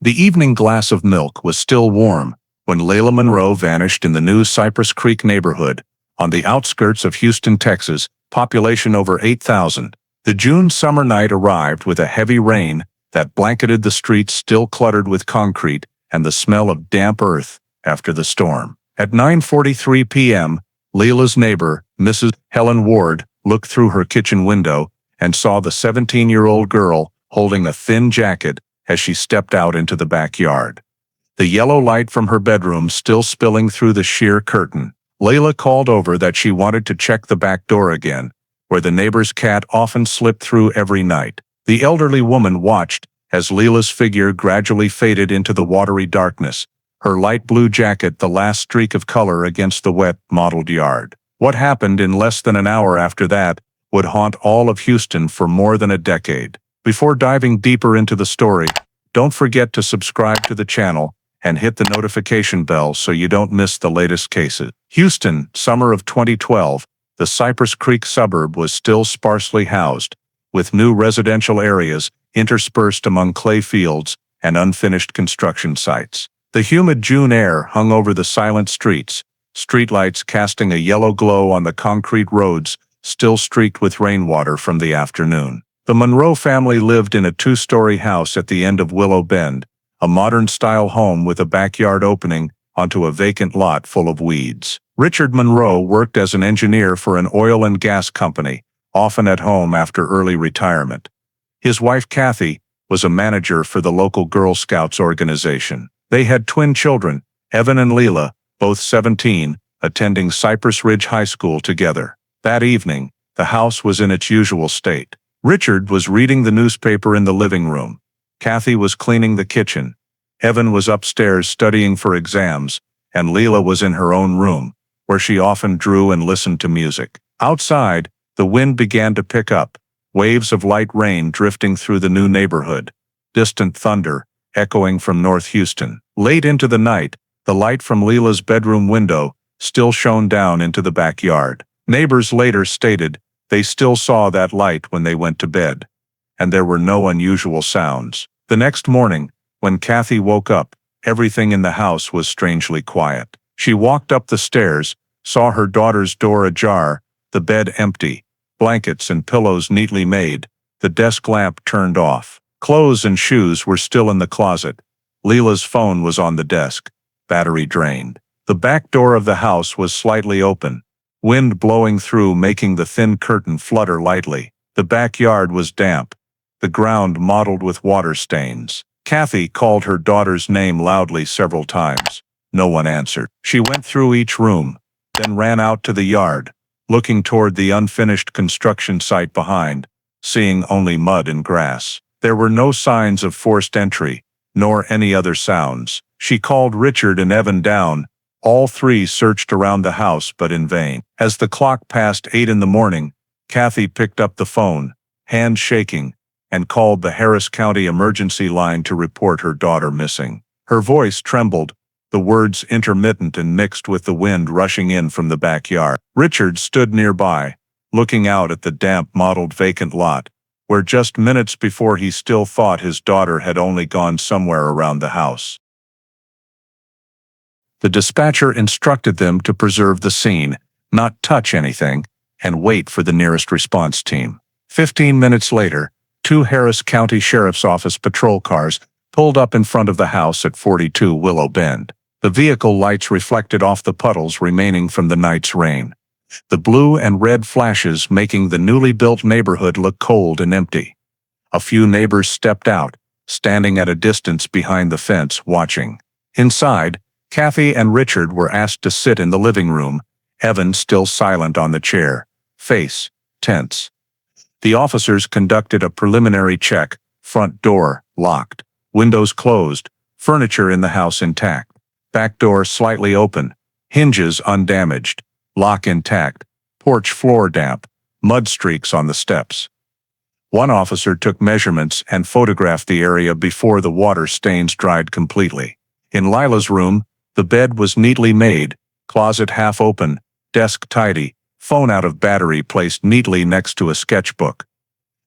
The evening glass of milk was still warm when Lila Monroe vanished in the new Cypress Creek neighborhood, on the outskirts of Houston, Texas, population over 8,000. The June summer night arrived with a heavy rain that blanketed the streets still cluttered with concrete and the smell of damp earth after the storm. At 9:43 p.m., Lila's neighbor, Mrs. Helen Ward, looked through her kitchen window and saw the 17-year-old girl holding a thin jacket as she stepped out into the backyard. The yellow light from her bedroom still spilling through the sheer curtain. Lila called over that she wanted to check the back door again, where the neighbor's cat often slipped through every night. The elderly woman watched as Lila's figure gradually faded into the watery darkness, her light blue jacket the last streak of color against the wet, mottled yard. What happened in less than an hour after that would haunt all of Houston for more than a decade. Before diving deeper into the story, don't forget to subscribe to the channel and hit the notification bell so you don't miss the latest cases. Houston, summer of 2012, the Cypress Creek suburb was still sparsely housed, with new residential areas interspersed among clay fields and unfinished construction sites. The humid June air hung over the silent streets, streetlights casting a yellow glow on the concrete roads still streaked with rainwater from the afternoon. The Monroe family lived in a two-story house at the end of Willow Bend, a modern-style home with a backyard opening onto a vacant lot full of weeds. Richard Monroe worked as an engineer for an oil and gas company, often at home after early retirement. His wife Kathy was a manager for the local Girl Scouts organization. They had twin children, Evan and Lila, both 17, attending Cypress Ridge High School together. That evening, the house was in its usual state. Richard was reading the newspaper in the living room. Kathy was cleaning the kitchen. Evan was upstairs studying for exams, and Lila was in her own room, where she often drew and listened to music. Outside, the wind began to pick up, waves of light rain drifting through the new neighborhood, distant thunder echoing from North Houston. Late into the night, the light from Lila's bedroom window still shone down into the backyard. Neighbors later stated they still saw that light when they went to bed, and there were no unusual sounds. The next morning, when Kathy woke up, everything in the house was strangely quiet. She walked up the stairs, saw her daughter's door ajar, the bed empty, blankets and pillows neatly made, the desk lamp turned off. Clothes and shoes were still in the closet. Lila's phone was on the desk, battery drained. The back door of the house was slightly open, wind blowing through making the thin curtain flutter lightly. The backyard was damp, the ground mottled with water stains. Kathy called her daughter's name loudly several times. No one answered. She went through each room, then ran out to the yard, looking toward the unfinished construction site behind, seeing only mud and grass. There were no signs of forced entry, nor any other sounds. She called Richard and Evan down. All three searched around the house but in vain. As the clock passed 8 in the morning, Kathy picked up the phone, hands shaking, and called the Harris County emergency line to report her daughter missing. Her voice trembled, the words intermittent and mixed with the wind rushing in from the backyard. Richard stood nearby, looking out at the damp, mottled vacant lot, where just minutes before he still thought his daughter had only gone somewhere around the house. The dispatcher instructed them to preserve the scene, not touch anything, and wait for the nearest response team. 15 minutes later, 2 Harris County Sheriff's Office patrol cars pulled up in front of the house at 42 Willow Bend. The vehicle lights reflected off the puddles remaining from the night's rain, the blue and red flashes making the newly built neighborhood look cold and empty. A few neighbors stepped out, standing at a distance behind the fence watching. Inside, Kathy and Richard were asked to sit in the living room, Evan still silent on the chair, face tense. The officers conducted a preliminary check, front door locked, windows closed, furniture in the house intact, back door slightly open, hinges undamaged, lock intact, porch floor damp, mud streaks on the steps. One officer took measurements and photographed the area before the water stains dried completely. In Lila's room, the bed was neatly made, closet half open, desk tidy, phone out of battery placed neatly next to a sketchbook.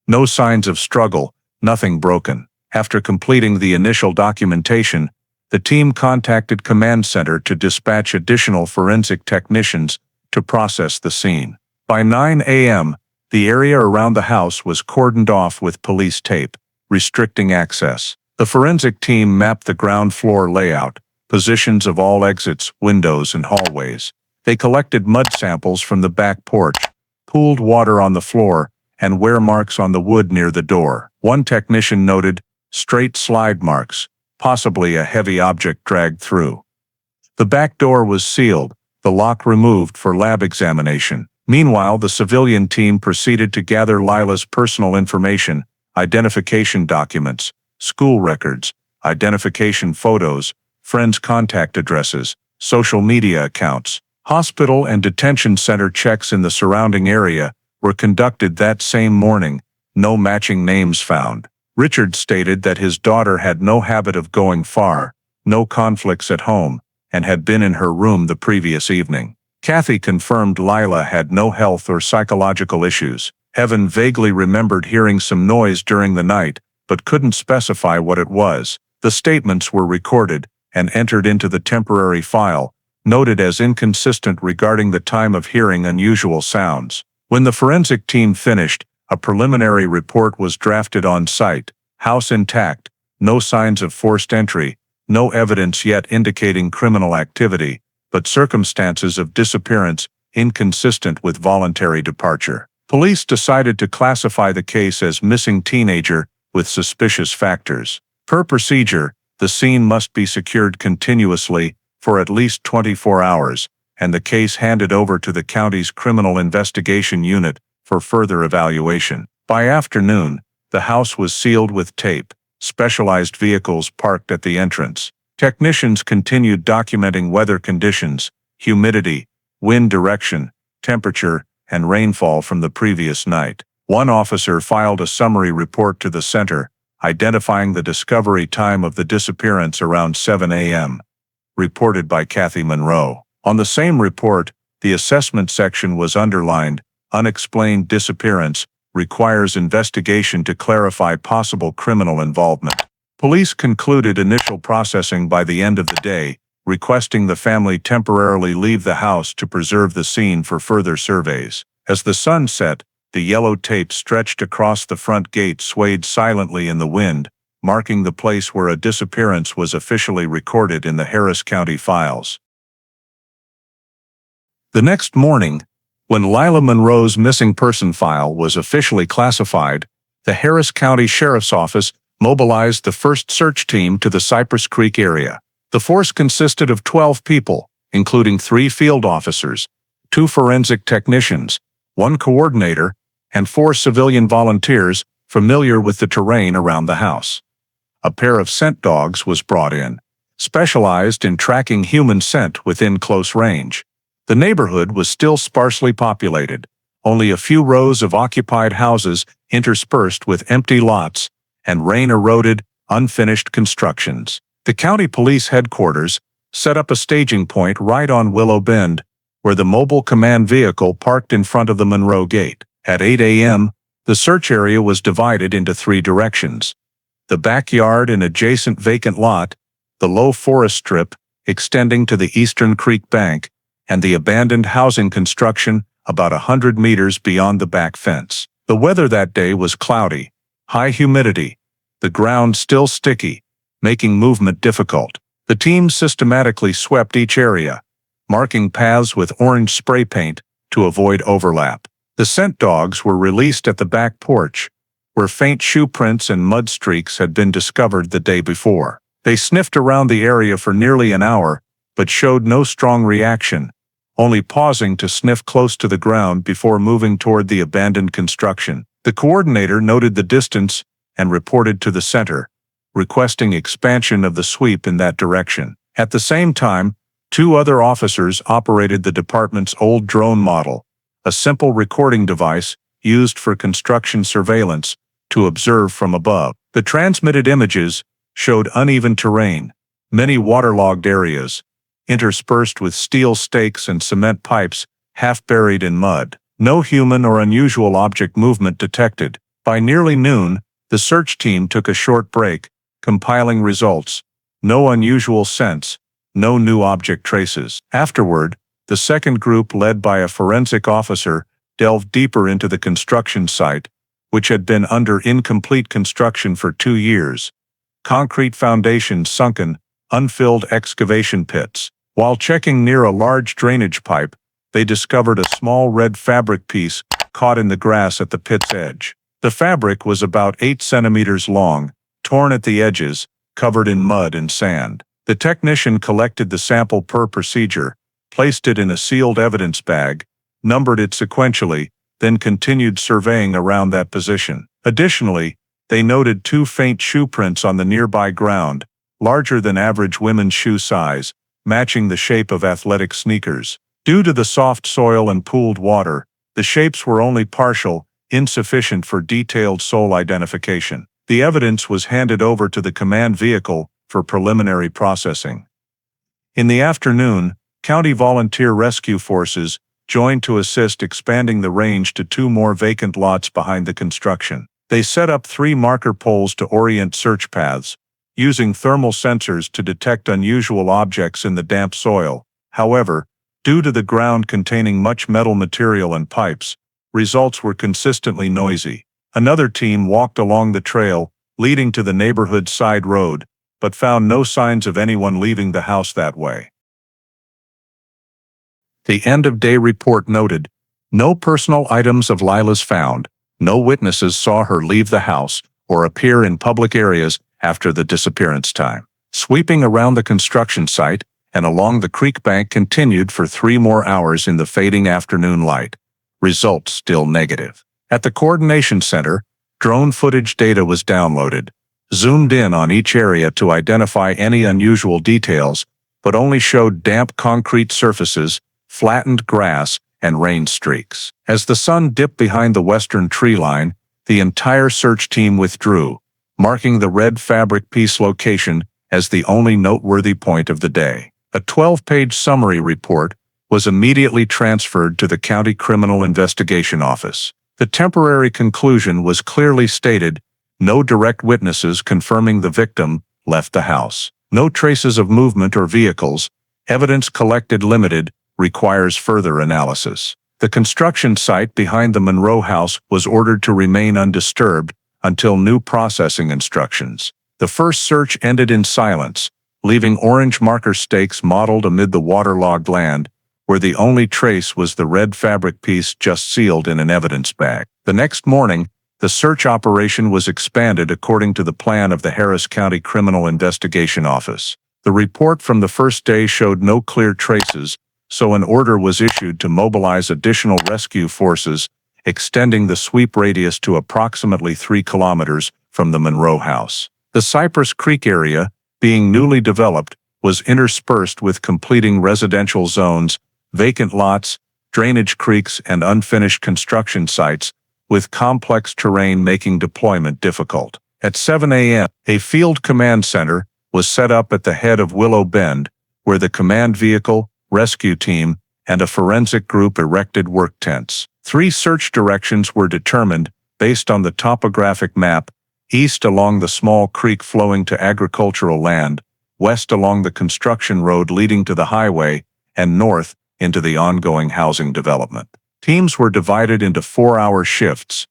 No signs of struggle, nothing broken. After completing the initial documentation, the team contacted Command Center to dispatch additional forensic technicians to process the scene. By 9 a.m., the area around the house was cordoned off with police tape, restricting access. The forensic team mapped the ground floor layout, positions of all exits, windows, and hallways. They collected mud samples from the back porch, pooled water on the floor, and wear marks on the wood near the door. One technician noted straight slide marks, possibly a heavy object dragged through. The back door was sealed, the lock removed for lab examination. Meanwhile, the civilian team proceeded to gather Lila's personal information, identification documents, school records, identification photos, friends' contact addresses, social media accounts. Hospital and detention center checks in the surrounding area were conducted that same morning, no matching names found. Richard stated that his daughter had no habit of going far, no conflicts at home, and had been in her room the previous evening. Kathy confirmed Lila had no health or psychological issues. Evan vaguely remembered hearing some noise during the night, but couldn't specify what it was. The statements were recorded and entered into the temporary file, noted as inconsistent regarding the time of hearing unusual sounds. When the forensic team finished, a preliminary report was drafted on site. House intact, no signs of forced entry, no evidence yet indicating criminal activity, but circumstances of disappearance inconsistent with voluntary departure. Police decided to classify the case as missing teenager with suspicious factors. Per procedure, the scene must be secured continuously for at least 24 hours, and the case handed over to the county's Criminal Investigation Unit for further evaluation. By afternoon, the house was sealed with tape, specialized vehicles parked at the entrance. Technicians continued documenting weather conditions, humidity, wind direction, temperature, and rainfall from the previous night. One officer filed a summary report to the center, identifying the discovery time of the disappearance around 7 a.m., reported by Kathy Monroe. On the same report, the assessment section was underlined, "Unexplained disappearance requires investigation to clarify possible criminal involvement." Police concluded initial processing by the end of the day, requesting the family temporarily leave the house to preserve the scene for further surveys. As the sun set, the yellow tape stretched across the front gate swayed silently in the wind, marking the place where a disappearance was officially recorded in the Harris County files. The next morning, when Lila Monroe's missing person file was officially classified, the Harris County Sheriff's Office mobilized the first search team to the Cypress Creek area. The force consisted of 12 people, including 3 field officers, 2 forensic technicians, 1 coordinator, and 4 civilian volunteers familiar with the terrain around the house. A pair of scent dogs was brought in, specialized in tracking human scent within close range. The neighborhood was still sparsely populated, only a few rows of occupied houses interspersed with empty lots and rain-eroded, unfinished constructions. The county police headquarters set up a staging point right on Willow Bend, where the mobile command vehicle parked in front of the Monroe gate. At 8 a.m., the search area was divided into 3 directions: the backyard and adjacent vacant lot, the low forest strip extending to the eastern creek bank, and the abandoned housing construction about 100 meters beyond the back fence. The weather that day was cloudy, high humidity, the ground still sticky, making movement difficult. The team systematically swept each area, marking paths with orange spray paint to avoid overlap. The scent dogs were released at the back porch, where faint shoe prints and mud streaks had been discovered the day before. They sniffed around the area for nearly an hour, but showed no strong reaction, only pausing to sniff close to the ground before moving toward the abandoned construction. The coordinator noted the distance and reported to the center, requesting expansion of the sweep in that direction. At the same time, 2 other officers operated the department's old drone model, a simple recording device used for construction surveillance, to observe from above. The transmitted images showed uneven terrain, many waterlogged areas, interspersed with steel stakes and cement pipes half buried in mud. No human or unusual object movement detected. By nearly noon, The search team took a short break, compiling results. No unusual scents, no new object traces. Afterward, the second group, led by a forensic officer, delved deeper into the construction site, which had been under incomplete construction for 2 years. Concrete foundations sunken, unfilled excavation pits. While checking near a large drainage pipe, they discovered a small red fabric piece caught in the grass at the pit's edge. The fabric was about 8 centimeters long, torn at the edges, covered in mud and sand. The technician collected the sample per procedure, placed it in a sealed evidence bag, numbered it sequentially, then continued surveying around that position. Additionally, they noted 2 faint shoe prints on the nearby ground, larger than average women's shoe size, matching the shape of athletic sneakers. Due to the soft soil and pooled water, the shapes were only partial, insufficient for detailed sole identification. The evidence was handed over to the command vehicle for preliminary processing. In the afternoon, county volunteer rescue forces joined to assist expanding the range to 2 more vacant lots behind the construction. They set up 3 marker poles to orient search paths, using thermal sensors to detect unusual objects in the damp soil. However, due to the ground containing much metal material and pipes, results were consistently noisy. Another team walked along the trail leading to the neighborhood side road, but found no signs of anyone leaving the house that way. The end-of-day report noted, no personal items of Lila's found. No witnesses saw her leave the house or appear in public areas after the disappearance time. Sweeping around the construction site and along the creek bank continued for 3 more hours in the fading afternoon light. Results still negative. At the coordination center, drone footage data was downloaded, zoomed in on each area to identify any unusual details, but only showed damp concrete surfaces, flattened grass, and rain streaks. As the sun dipped behind the western tree line, the entire search team withdrew, marking the red fabric piece location as the only noteworthy point of the day. A 12-page summary report was immediately transferred to the County Criminal Investigation Office. The temporary conclusion was clearly stated: no direct witnesses confirming the victim left the house. No traces of movement or vehicles. Evidence collected limited. Requires further analysis. The construction site behind the Monroe house was ordered to remain undisturbed until new processing instructions. The first search ended in silence, leaving orange marker stakes mottled amid the waterlogged land, where the only trace was the red fabric piece just sealed in an evidence bag. The next morning, the search operation was expanded according to the plan of the Harris County Criminal Investigation Office. The report from the first day showed no clear traces, so an order was issued to mobilize additional rescue forces, extending the sweep radius to approximately 3 kilometers from the Monroe house. The Cypress Creek area, being newly developed, was interspersed with completing residential zones, vacant lots, drainage creeks, and unfinished construction sites, with complex terrain making deployment difficult. At 7 a.m., a field command center was set up at the head of Willow Bend, where the command vehicle, rescue team, and a forensic group erected work tents. 3 search directions were determined based on the topographic map: east along the small creek flowing to agricultural land, west along the construction road leading to the highway, and north into the ongoing housing development. Teams were divided into 4-hour shifts,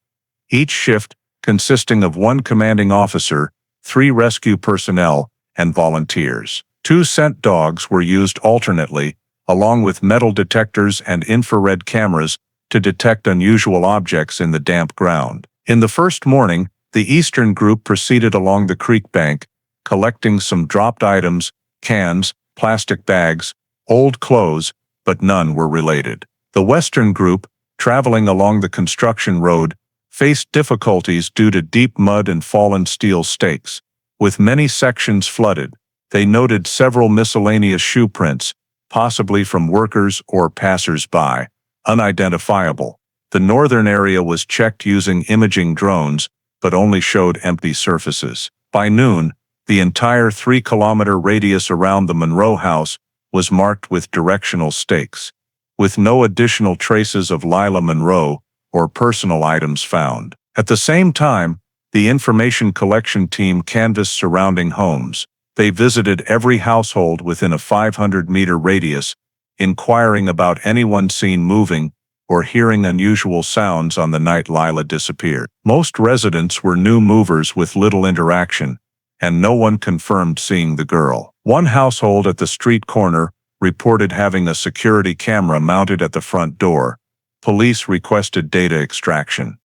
each shift consisting of 1 commanding officer, 3 rescue personnel, and volunteers. 2 scent dogs were used alternately, along with metal detectors and infrared cameras, to detect unusual objects in the damp ground. In the first morning, the eastern group proceeded along the creek bank, collecting some dropped items, cans, plastic bags, old clothes, but none were related. The western group, traveling along the construction road, faced difficulties due to deep mud and fallen steel stakes. With many sections flooded, they noted several miscellaneous shoe prints, possibly from workers or passers-by, unidentifiable. The northern area was checked using imaging drones, but only showed empty surfaces. By noon, the entire 3-kilometer radius around the Monroe house was marked with directional stakes, with no additional traces of Lila Monroe or personal items found. At the same time, The information collection team canvassed surrounding homes. They visited every household within a 500-meter radius, inquiring about anyone seen moving or hearing unusual sounds on the night Lila disappeared. Most residents were new movers with little interaction, and no one confirmed seeing the girl. One household at the street corner reported having a security camera mounted at the front door. Police requested data extraction.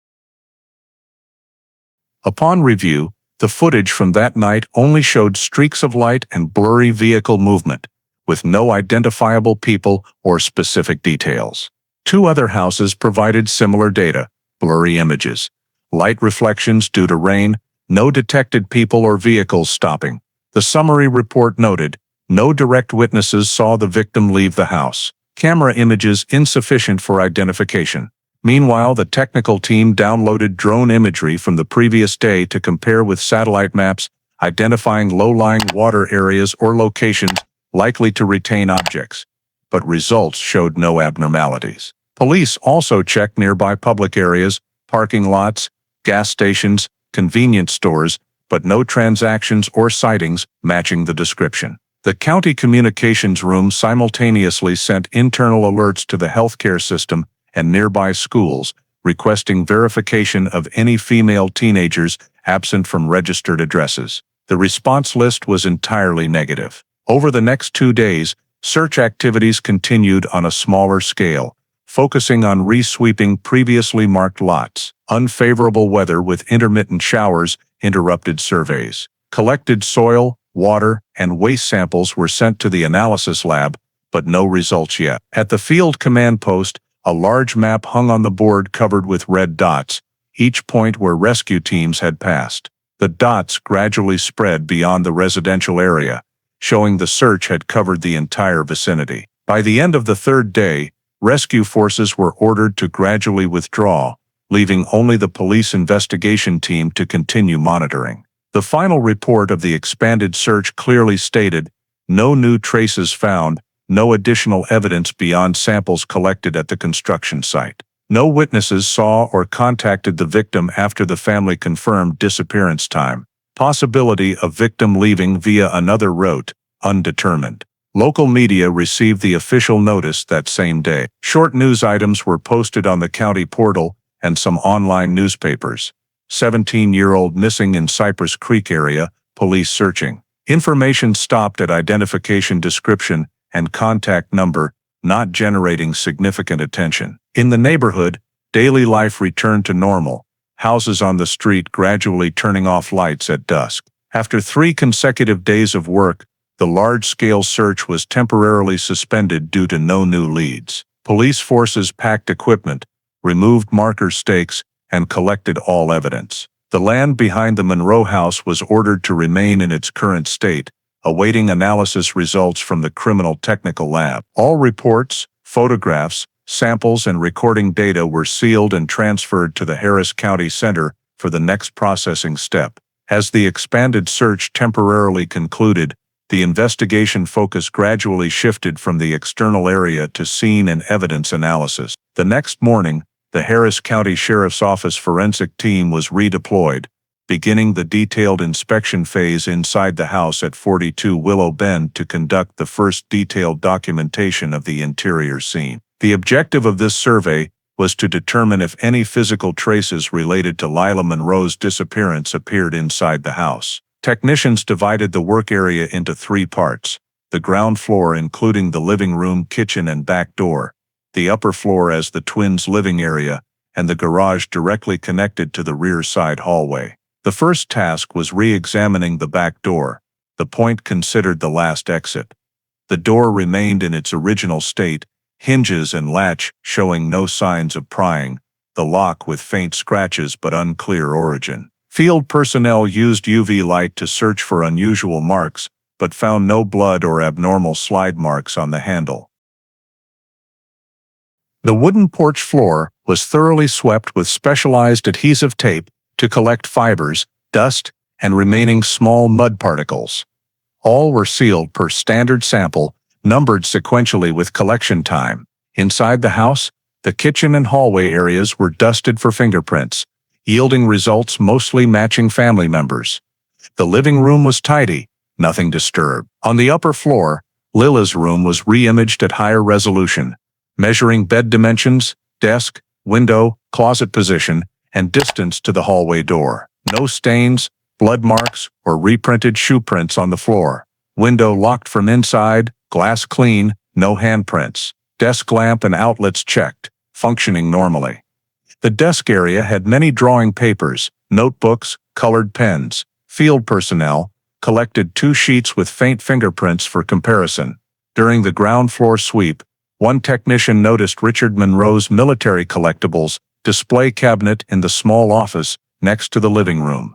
Upon review, the footage from that night only showed streaks of light and blurry vehicle movement, with no identifiable people or specific details. Two other houses provided similar data: blurry images, light reflections due to rain, no detected people or vehicles stopping. The summary report noted, no direct witnesses saw the victim leave the house. Camera images insufficient for identification. Meanwhile, the technical team downloaded drone imagery from the previous day to compare with satellite maps, identifying low-lying water areas or locations likely to retain objects. But results showed no abnormalities. Police also checked nearby public areas, parking lots, gas stations, convenience stores, but no transactions or sightings matching the description. The county communications room simultaneously sent internal alerts to the healthcare system and nearby schools, requesting verification of any female teenagers absent from registered addresses. The response list was entirely negative. Over the next 2 days, search activities continued on a smaller scale, focusing on re-sweeping previously marked lots. Unfavorable weather with intermittent showers interrupted surveys. Collected soil, water, and waste samples were sent to the analysis lab, but no results yet. At the field command post, a large map hung on the board covered with red dots, each point where rescue teams had passed. The dots gradually spread beyond the residential area, showing the search had covered the entire vicinity. By the end of the 3rd day, rescue forces were ordered to gradually withdraw, leaving only the police investigation team to continue monitoring. The final report of the expanded search clearly stated, no new traces found, no additional evidence beyond samples collected at the construction site. No witnesses saw or contacted the victim after the family confirmed disappearance time. Possibility of victim leaving via another route, undetermined. Local media received the official notice that same day. Short news items were posted on the county portal and some online newspapers. 17-year-old missing in Cypress Creek area, police searching. Information stopped at identification description and contact number, not generating significant attention. In the neighborhood, daily life returned to normal, houses on the street gradually turning off lights at dusk. After 3 consecutive days of work, the large-scale search was temporarily suspended due to no new leads. Police forces packed equipment, removed marker stakes, and collected all evidence. The land behind the Monroe house was ordered to remain in its current state, awaiting analysis results from the criminal technical lab. All reports, photographs, samples, and recording data were sealed and transferred to the Harris County Center for the next processing step. As the expanded search temporarily concluded, the investigation focus gradually shifted from the external area to scene and evidence analysis. The next morning, the Harris County Sheriff's Office forensic team was redeployed, beginning the detailed inspection phase inside the house at 42 Willow Bend to conduct the first detailed documentation of the interior scene. The objective of this survey was to determine if any physical traces related to Lila Monroe's disappearance appeared inside the house. Technicians divided the work area into 3 parts: the ground floor including the living room, kitchen, and back door, the upper floor as the twins' living area, and the garage directly connected to the rear side hallway. The first task was re-examining the back door, the point considered the last exit. The door remained in its original state, hinges and latch showing no signs of prying, the lock with faint scratches but unclear origin. Field personnel used UV light to search for unusual marks, but found no blood or abnormal slide marks on the handle. The wooden porch floor was thoroughly swept with specialized adhesive tape to collect fibers, dust, and remaining small mud particles. All were sealed per standard sample, numbered sequentially with collection time. Inside the house, the kitchen and hallway areas were dusted for fingerprints. yielding results mostly matching family members. The living room was tidy, nothing disturbed. On the upper floor, Lila's room was re-imaged at higher resolution, measuring bed dimensions, desk, window, closet position, and distance to the hallway door. No stains, blood marks, or reprinted shoe prints on the floor. Window locked from inside, glass clean, no handprints. Desk lamp and outlets checked, functioning normally. The desk area had many drawing papers, notebooks, colored pens. Field personnel collected 2 sheets with faint fingerprints for comparison. During the ground floor sweep, one technician noticed Richard Monroe's military collectibles display cabinet in the small office next to the living room.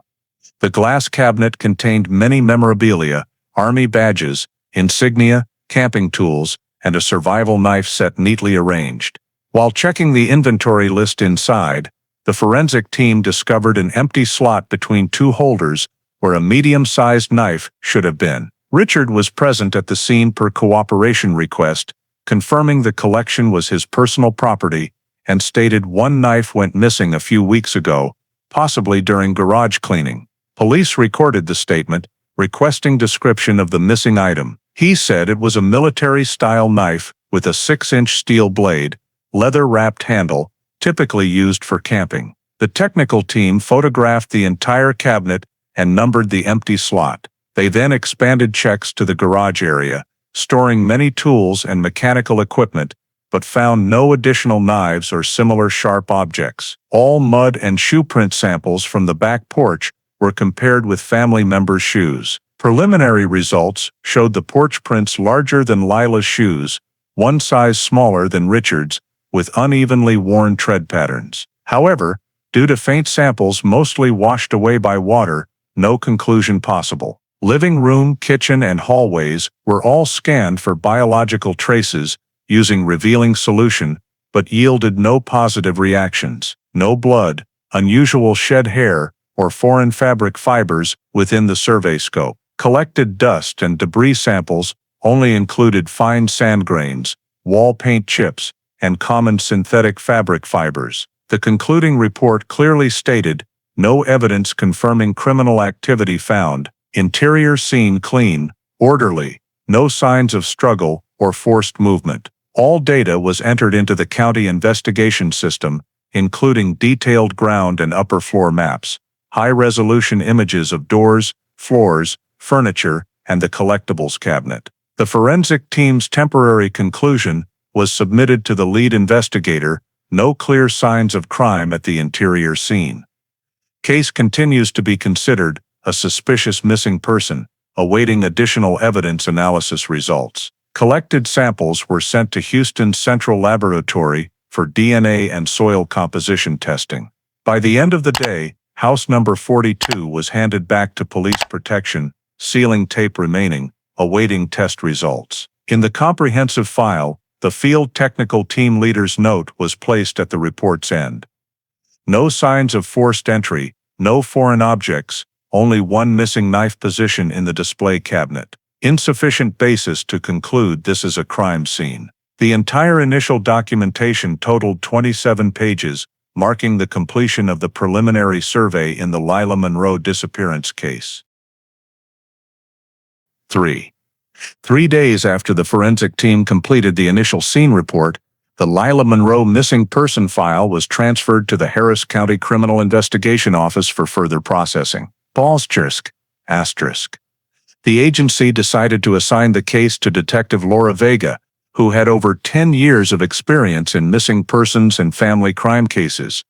The glass cabinet contained many memorabilia, army badges, insignia, camping tools, and a survival knife set neatly arranged. While checking the inventory list inside, the forensic team discovered an empty slot between 2 holders where a medium-sized knife should have been. Richard was present at the scene per cooperation request, confirming the collection was his personal property, and stated one knife went missing a few weeks ago, possibly during garage cleaning. Police recorded the statement, requesting description of the missing item. He said it was a military-style knife with a 6-inch steel blade, leather-wrapped handle, typically used for camping. The technical team photographed the entire cabinet and numbered the empty slot. They then expanded checks to the garage area, storing many tools and mechanical equipment, but found no additional knives or similar sharp objects. All mud and shoe print samples from the back porch were compared with family members' shoes. Preliminary results showed the porch prints larger than Lila's shoes, one size smaller than Richard's, with unevenly worn tread patterns. However, due to faint samples mostly washed away by water, no conclusion possible. Living room, kitchen, and hallways were all scanned for biological traces using revealing solution, but yielded no positive reactions. No blood, unusual shed hair, or foreign fabric fibers within the survey scope. Collected dust and debris samples only included fine sand grains, wall paint chips, and common synthetic fabric fibers. The concluding report clearly stated, no evidence confirming criminal activity found, interior scene clean, orderly, no signs of struggle or forced movement. All data was entered into the county investigation system, including detailed ground and upper floor maps, high-resolution images of doors, floors, furniture, and the collectibles cabinet. The forensic team's temporary conclusion was submitted to the lead investigator, no clear signs of crime at the interior scene. Case continues to be considered a suspicious missing person, awaiting additional evidence analysis results. Collected samples were sent to Houston's Central Laboratory for DNA and soil composition testing. By the end of the day, house number 42 was handed back to police protection, sealing tape remaining, awaiting test results. In the comprehensive file, the field technical team leader's note was placed at the report's end. No signs of forced entry, no foreign objects, only one missing knife position in the display cabinet. Insufficient basis to conclude this is a crime scene. The entire initial documentation totaled 27 pages, marking the completion of the preliminary survey in the Lila Monroe disappearance case. 3 days after the forensic team completed the initial scene report, the Lila Monroe missing person file was transferred to the Harris County Criminal Investigation Office for further processing. ***. The agency decided to assign the case to Detective Laura Vega, who had over 10 years of experience in missing persons and family crime cases.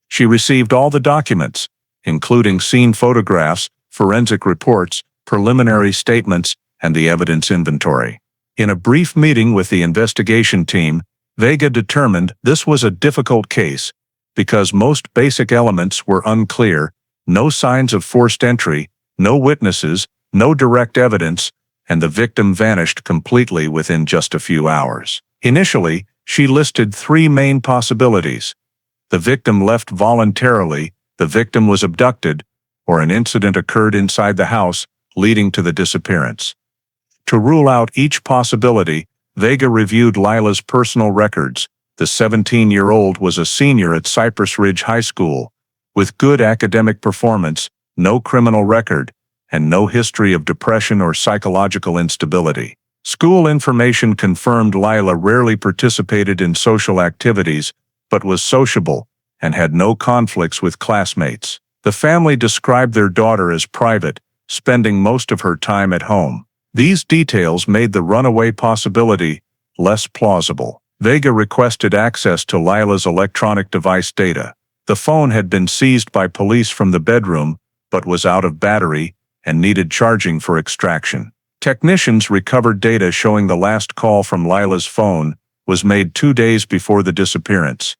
She received all the documents, including scene photographs, forensic reports, preliminary statements, and the evidence inventory. In a brief meeting with the investigation team, Vega determined this was a difficult case because most basic elements were unclear, no signs of forced entry, no witnesses, no direct evidence, and the victim vanished completely within just a few hours. Initially, she listed 3 main possibilities. The victim left voluntarily, the victim was abducted, or an incident occurred inside the house, leading to the disappearance. To rule out each possibility, Vega reviewed Lila's personal records. The 17-year-old was a senior at Cypress Ridge High School, with good academic performance, no criminal record, and no history of depression or psychological instability. School information confirmed Lila rarely participated in social activities, but was sociable and had no conflicts with classmates. The family described their daughter as private, spending most of her time at home. These details made the runaway possibility less plausible. Vega requested access to Lila's electronic device data. The phone had been seized by police from the bedroom, but was out of battery and needed charging for extraction. Technicians recovered data showing the last call from Lila's phone was made 2 days before the disappearance.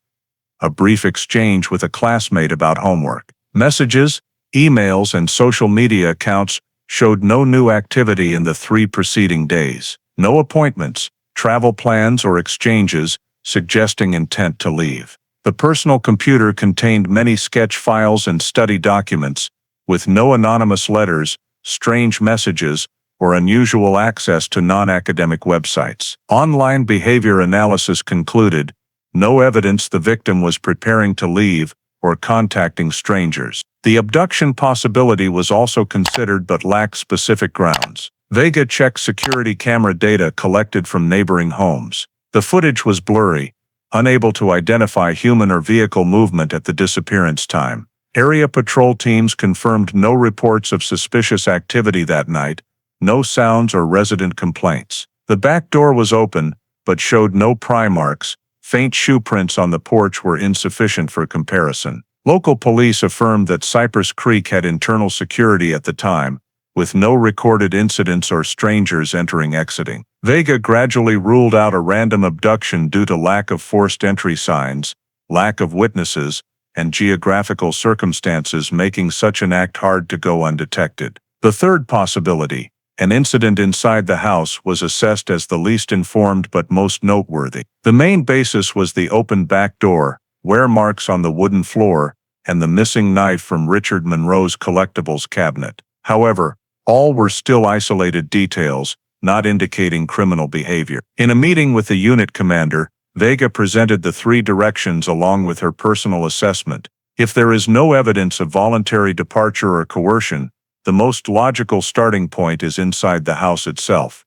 A brief exchange with a classmate about homework. Messages, emails, and social media accounts showed no new activity in the 3 preceding days. No appointments, travel plans, or exchanges suggesting intent to leave. The personal computer contained many sketch files and study documents, with no anonymous letters, strange messages, or unusual access to non-academic websites. Online behavior analysis concluded no evidence the victim was preparing to leave or contacting strangers. The abduction possibility was also considered but lacked specific grounds. Vega checked security camera data collected from neighboring homes. The footage was blurry, unable to identify human or vehicle movement at the disappearance time. Area patrol teams confirmed no reports of suspicious activity that night, no sounds or resident complaints. The back door was open, but showed no pry marks. Faint shoe prints on the porch were insufficient for comparison. Local police affirmed that Cypress Creek had internal security at the time, with no recorded incidents or strangers entering/exiting. Vega gradually ruled out a random abduction due to lack of forced entry signs, lack of witnesses, and geographical circumstances making such an act hard to go undetected. The third possibility, an incident inside the house, was assessed as the least informed but most noteworthy. The main basis was the open back door, wear marks on the wooden floor, and the missing knife from Richard Monroe's collectibles cabinet. However, all were still isolated details, not indicating criminal behavior. In a meeting with the unit commander, Vega presented the 3 directions along with her personal assessment. If there is no evidence of voluntary departure or coercion, the most logical starting point is inside the house itself.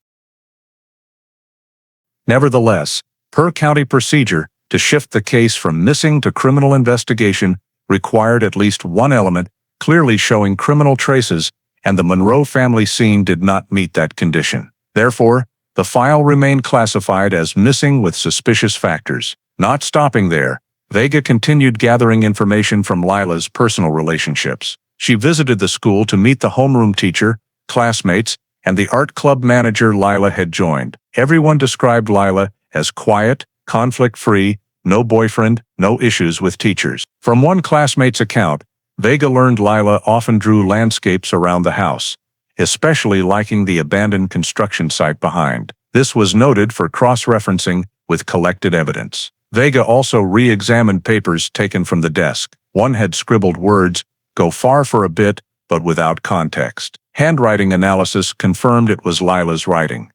Nevertheless, per county procedure, to shift the case from missing to criminal investigation required at least one element clearly showing criminal traces, and the Monroe family scene did not meet that condition. Therefore, the file remained classified as missing with suspicious factors. Not stopping there, Vega continued gathering information from Lila's personal relationships. She visited the school to meet the homeroom teacher, classmates, and the art club manager Lila had joined. Everyone described Lila as quiet, conflict-free, no boyfriend, no issues with teachers. From one classmate's account, Vega learned Lila often drew landscapes around the house, especially liking the abandoned construction site behind. This was noted for cross-referencing with collected evidence. Vega also re-examined papers taken from the desk. One had scribbled words, "Go far for a bit," but without context. Handwriting analysis confirmed it was Lila's writing,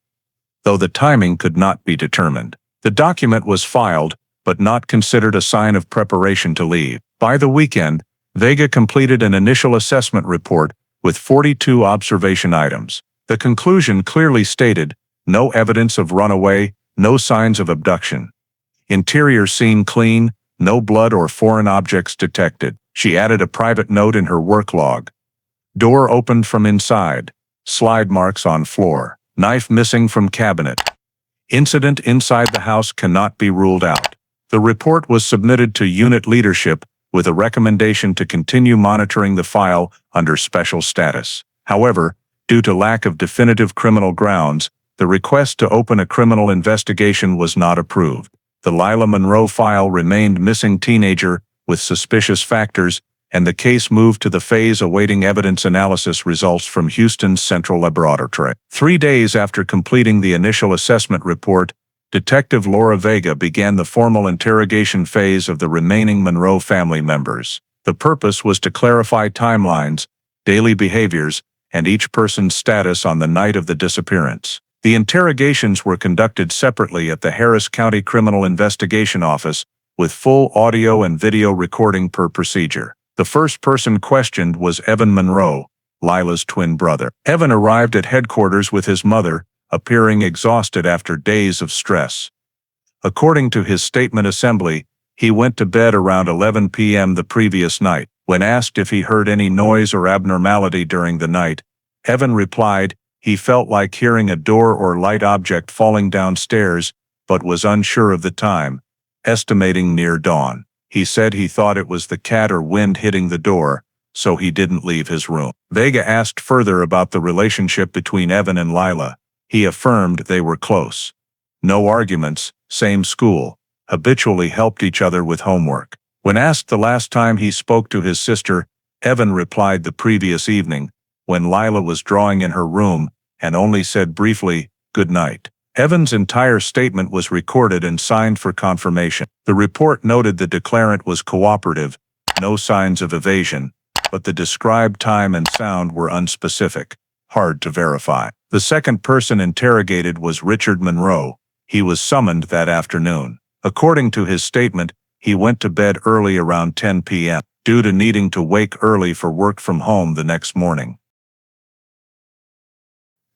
though the timing could not be determined. The document was filed, but not considered a sign of preparation to leave. By the weekend, Vega completed an initial assessment report with 42 observation items. The conclusion clearly stated, no evidence of runaway, no signs of abduction. Interior scene clean, no blood or foreign objects detected. She added a private note in her work log. Door opened from inside. Slide marks on floor. Knife missing from cabinet. Incident inside the house cannot be ruled out. The report was submitted to unit leadership with a recommendation to continue monitoring the file under special status. However, due to lack of definitive criminal grounds, the request to open a criminal investigation was not approved. The Lila Monroe file remained missing teenager with suspicious factors, and the case moved to the phase awaiting evidence analysis results from Houston's Central Laboratory. 3 days after completing the initial assessment report, Detective Laura Vega began the formal interrogation phase of the remaining Monroe family members. The purpose was to clarify timelines, daily behaviors, and each person's status on the night of the disappearance. The interrogations were conducted separately at the Harris County Criminal Investigation Office, with full audio and video recording per procedure. The first person questioned was Evan Monroe, Lila's twin brother. Evan arrived at headquarters with his mother, appearing exhausted after days of stress. According to his statement assembly, he went to bed around 11 p.m. the previous night. When asked if he heard any noise or abnormality during the night, Evan replied he felt like hearing a door or light object falling downstairs, but was unsure of the time, estimating near dawn. He said he thought it was the cat or wind hitting the door, so he didn't leave his room. Vega asked further about the relationship between Evan and Lila. He affirmed they were close. No arguments, same school, habitually helped each other with homework. When asked the last time he spoke to his sister, Evan replied the previous evening, when Lila was drawing in her room, and only said briefly, "Good night." Evan's entire statement was recorded and signed for confirmation. The report noted the declarant was cooperative, no signs of evasion, but the described time and sound were unspecific, hard to verify. The second person interrogated was Richard Monroe. He was summoned that afternoon. According to his statement, he went to bed early around 10 p.m. due to needing to wake early for work from home the next morning.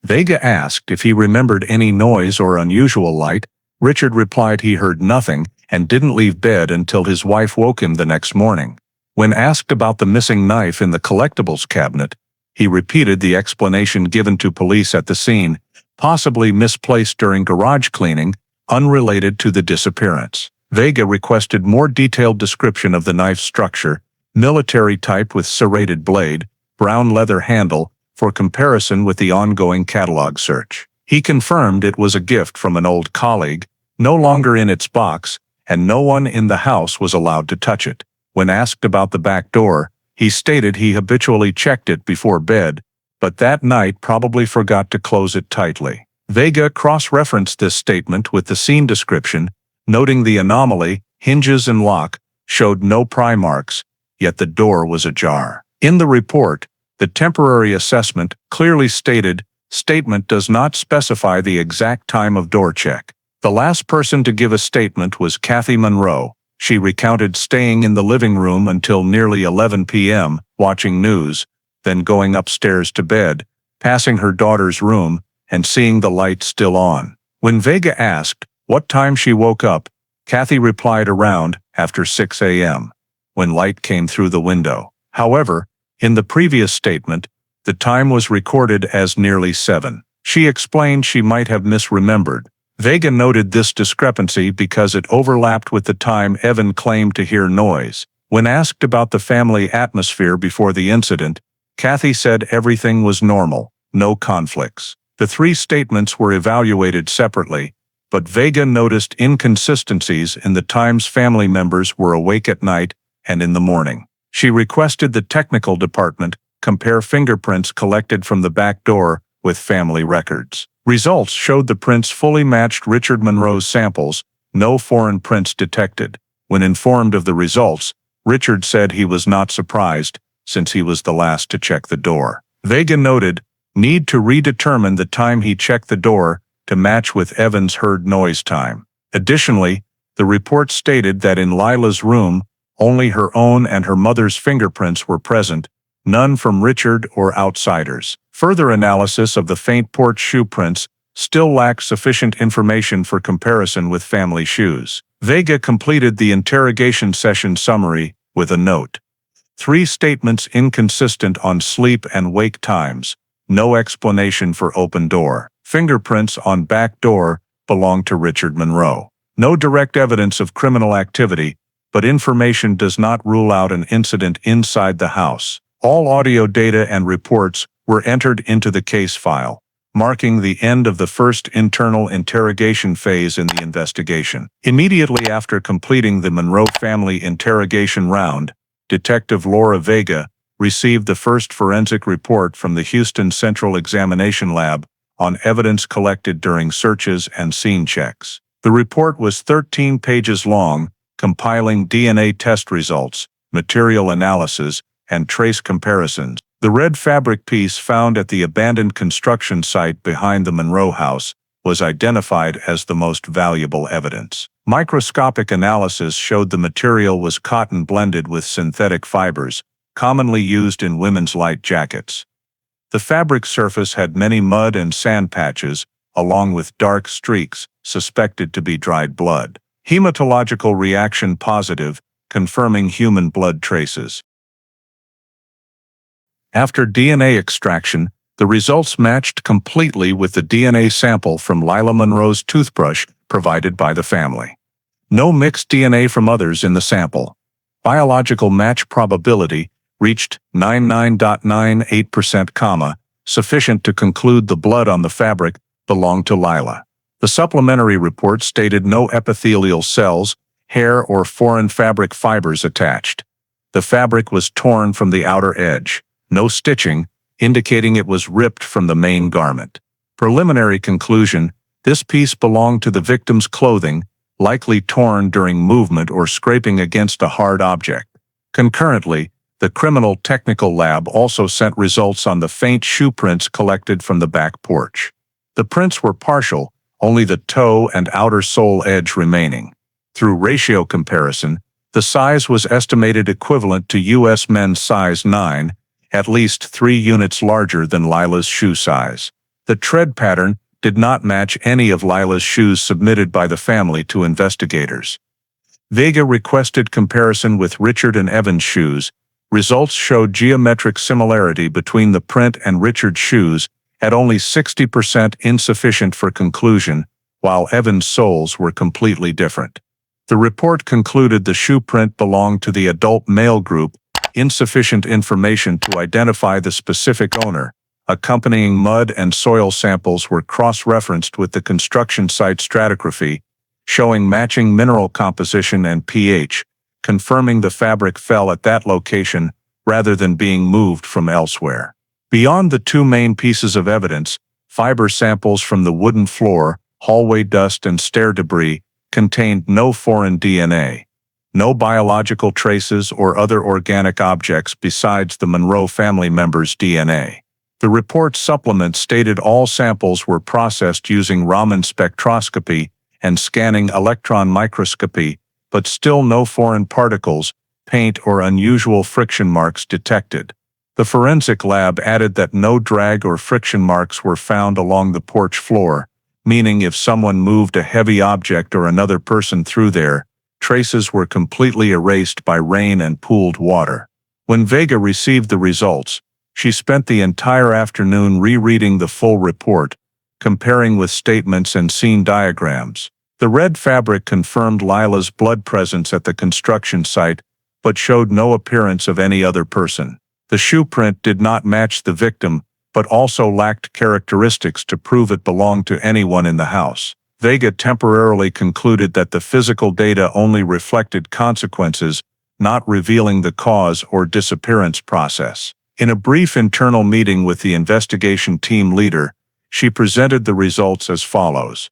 Vega asked if he remembered any noise or unusual light. Richard replied he heard nothing and didn't leave bed until his wife woke him the next morning. When asked about the missing knife in the collectibles cabinet, he repeated the explanation given to police at the scene, possibly misplaced during garage cleaning, unrelated to the disappearance. Vega requested more detailed description of the knife's structure, military type with serrated blade, brown leather handle, for comparison with the ongoing catalog search. He confirmed it was a gift from an old colleague, no longer in its box, and no one in the house was allowed to touch it. When asked about the back door, he stated he habitually checked it before bed, but that night probably forgot to close it tightly. Vega cross-referenced this statement with the scene description, noting the anomaly, hinges and lock, showed no pry marks, yet the door was ajar. In the report, the temporary assessment clearly stated, statement does not specify the exact time of door check. The last person to give a statement was Kathy Monroe. She recounted staying in the living room until nearly 11 p.m., watching news, then going upstairs to bed, passing her daughter's room, and seeing the light still on. When Vega asked what time she woke up, Kathy replied around after 6 a.m., when light came through the window. However, in the previous statement, the time was recorded as nearly 7. She explained she might have misremembered. Vega noted this discrepancy because it overlapped with the time Evan claimed to hear noise. When asked about the family atmosphere before the incident, Kathy said everything was normal, no conflicts. The three statements were evaluated separately, but Vega noticed inconsistencies in the times family members were awake at night and in the morning. She requested the technical department compare fingerprints collected from the back door with family records. Results showed the prints fully matched Richard Monroe's samples, no foreign prints detected. When informed of the results, Richard said he was not surprised, since he was the last to check the door. Vega noted, need to redetermine the time he checked the door to match with Evan's heard noise time. Additionally, the report stated that in Lila's room, only her own and her mother's fingerprints were present, none from Richard or outsiders. Further analysis of the faint porch shoe prints still lacked sufficient information for comparison with family shoes. Vega completed the interrogation session summary with a note. 3 statements inconsistent on sleep and wake times, no explanation for open door. Fingerprints on back door belong to Richard Monroe. No direct evidence of criminal activity, but information does not rule out an incident inside the house. All audio data and reports were entered into the case file, marking the end of the first internal interrogation phase in the investigation. Immediately after completing the Monroe family interrogation round, Detective Laura Vega received the first forensic report from the Houston Central Examination Lab on evidence collected during searches and scene checks. The report was 13 pages long, compiling DNA test results, material analysis, and trace comparisons. The red fabric piece found at the abandoned construction site behind the Monroe house was identified as the most valuable evidence. Microscopic analysis showed the material was cotton blended with synthetic fibers, commonly used in women's light jackets. The fabric surface had many mud and sand patches, along with dark streaks, suspected to be dried blood. Hematological reaction positive, confirming human blood traces. After DNA extraction, the results matched completely with the DNA sample from Lila Monroe's toothbrush provided by the family. No mixed DNA from others in the sample. Biological match probability reached 99.98%, sufficient to conclude the blood on the fabric belonged to Lila. The supplementary report stated no epithelial cells, hair, or foreign fabric fibers attached. The fabric was torn from the outer edge. No stitching, indicating it was ripped from the main garment. Preliminary conclusion: this piece belonged to the victim's clothing, likely torn during movement or scraping against a hard object. Concurrently, the Criminal Technical Lab also sent results on the faint shoe prints collected from the back porch. The prints were partial, only the toe and outer sole edge remaining. Through ratio comparison, the size was estimated equivalent to U.S. men's size 9, at least 3 units larger than Lila's shoe size. The tread pattern did not match any of Lila's shoes submitted by the family to investigators. Vega requested comparison with Richard and Evan's shoes. Results showed geometric similarity between the print and Richard's shoes, at only 60% insufficient for conclusion, while Evan's soles were completely different. The report concluded the shoe print belonged to the adult male group, insufficient information to identify the specific owner. Accompanying mud and soil samples were cross-referenced with the construction site stratigraphy, showing matching mineral composition and pH, confirming the fabric fell at that location rather than being moved from elsewhere. Beyond the 2 main pieces of evidence, fiber samples from the wooden floor, hallway dust, and stair debris contained no foreign DNA. No biological traces or other organic objects besides the Monroe family members' DNA. The report supplement stated all samples were processed using Raman spectroscopy and scanning electron microscopy, but still no foreign particles, paint, or unusual friction marks detected. The forensic lab added that no drag or friction marks were found along the porch floor, meaning if someone moved a heavy object or another person through there, traces were completely erased by rain and pooled water. When Vega received the results, she spent the entire afternoon rereading the full report, comparing with statements and scene diagrams. The red fabric confirmed Lila's blood presence at the construction site, but showed no appearance of any other person. The shoe print did not match the victim, but also lacked characteristics to prove it belonged to anyone in the house. Vega temporarily concluded that the physical data only reflected consequences, not revealing the cause or disappearance process. In a brief internal meeting with the investigation team leader, she presented the results as follows.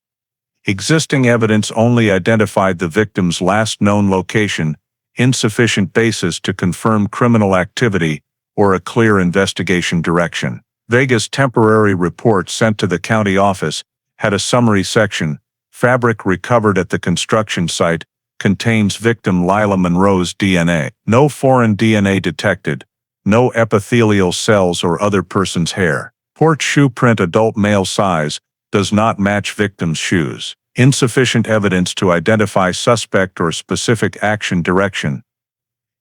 Existing evidence only identified the victim's last known location, insufficient basis to confirm criminal activity or a clear investigation direction. Vega's temporary report sent to the county office had a summary section. Fabric recovered at the construction site contains victim Lila Monroe's DNA. No foreign DNA detected. No epithelial cells or other person's hair. Porch shoe print adult male size does not match victim's shoes. Insufficient evidence to identify suspect or specific action direction.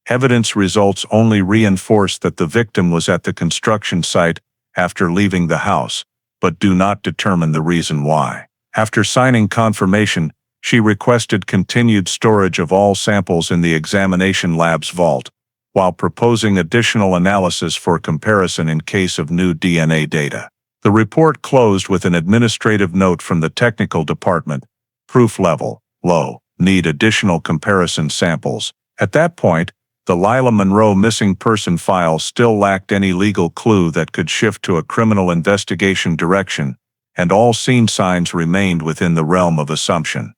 Evidence results only reinforce that the victim was at the construction site after leaving the house, but do not determine the reason why. After signing confirmation, she requested continued storage of all samples in the examination lab's vault, while proposing additional analysis for comparison in case of new DNA data. The report closed with an administrative note from the technical department. Proof level, low. Need additional comparison samples. At that point, the Lila Monroe missing person file still lacked any legal clue that could shift to a criminal investigation direction, and all scene signs remained within the realm of assumption.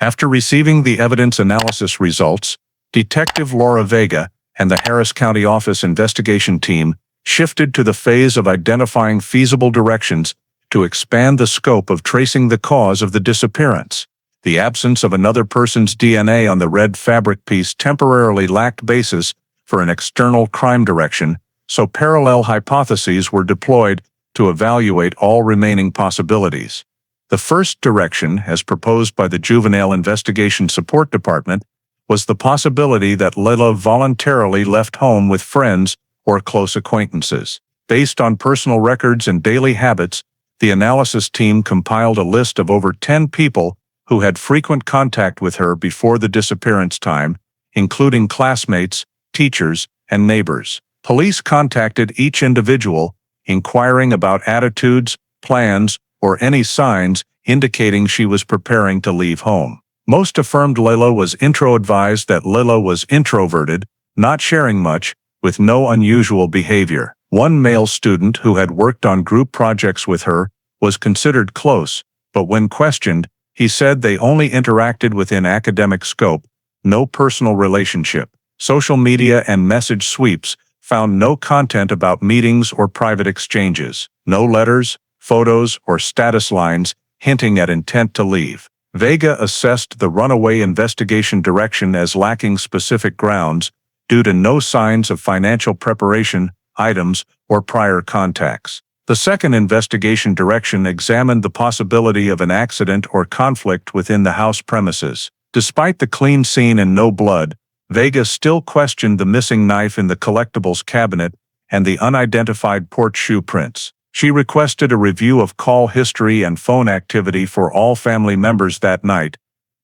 After receiving the evidence analysis results, Detective Laura Vega and the Harris County Office investigation team shifted to the phase of identifying feasible directions to expand the scope of tracing the cause of the disappearance. The absence of another person's DNA on the red fabric piece temporarily lacked basis for an external crime direction, so parallel hypotheses were deployed to evaluate all remaining possibilities. The first direction, as proposed by the Juvenile Investigation Support Department, was the possibility that Lila voluntarily left home with friends or close acquaintances. Based on personal records and daily habits, the analysis team compiled a list of over 10 people who had frequent contact with her before the disappearance time, including classmates, teachers, and neighbors. Police contacted each individual, inquiring about attitudes, plans, or any signs indicating she was preparing to leave home. Most affirmed Lila was advised that Lila was introverted, not sharing much, with no unusual behavior. One male student who had worked on group projects with her was considered close, but when questioned, he said they only interacted within academic scope, no personal relationship. Social media and message sweeps found no content about meetings or private exchanges, no letters, photos, or status lines hinting at intent to leave. Vega assessed the runaway investigation direction as lacking specific grounds due to no signs of financial preparation, items, or prior contacts. The second investigation direction examined the possibility of an accident or conflict within the house premises. Despite the clean scene and no blood, Vega still questioned the missing knife in the collectibles cabinet and the unidentified porch shoe prints. She requested a review of call history and phone activity for all family members that night,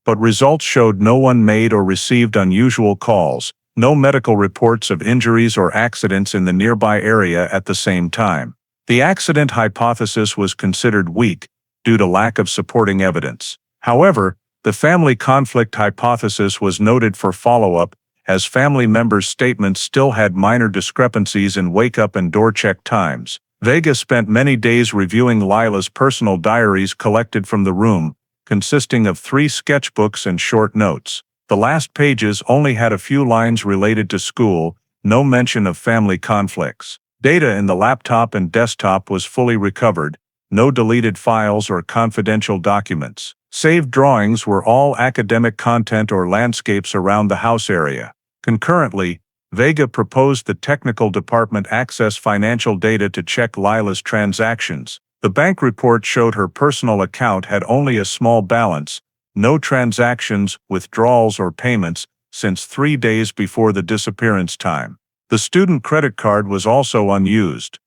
but results showed no one made or received unusual calls, no medical reports of injuries or accidents in the nearby area at the same time. The accident hypothesis was considered weak due to lack of supporting evidence. However, the family conflict hypothesis was noted for follow-up, as family members' statements still had minor discrepancies in wake-up and door-check times. Vega spent many days reviewing Lila's personal diaries collected from the room, consisting of 3 sketchbooks and short notes. The last pages only had a few lines related to school, no mention of family conflicts. Data in the laptop and desktop was fully recovered, no deleted files or confidential documents. Saved drawings were all academic content or landscapes around the house area. Concurrently, Vega proposed the technical department access financial data to check Lila's transactions. The bank report showed her personal account had only a small balance, no transactions, withdrawals, or payments since 3 days before the disappearance time. The student credit card was also unused.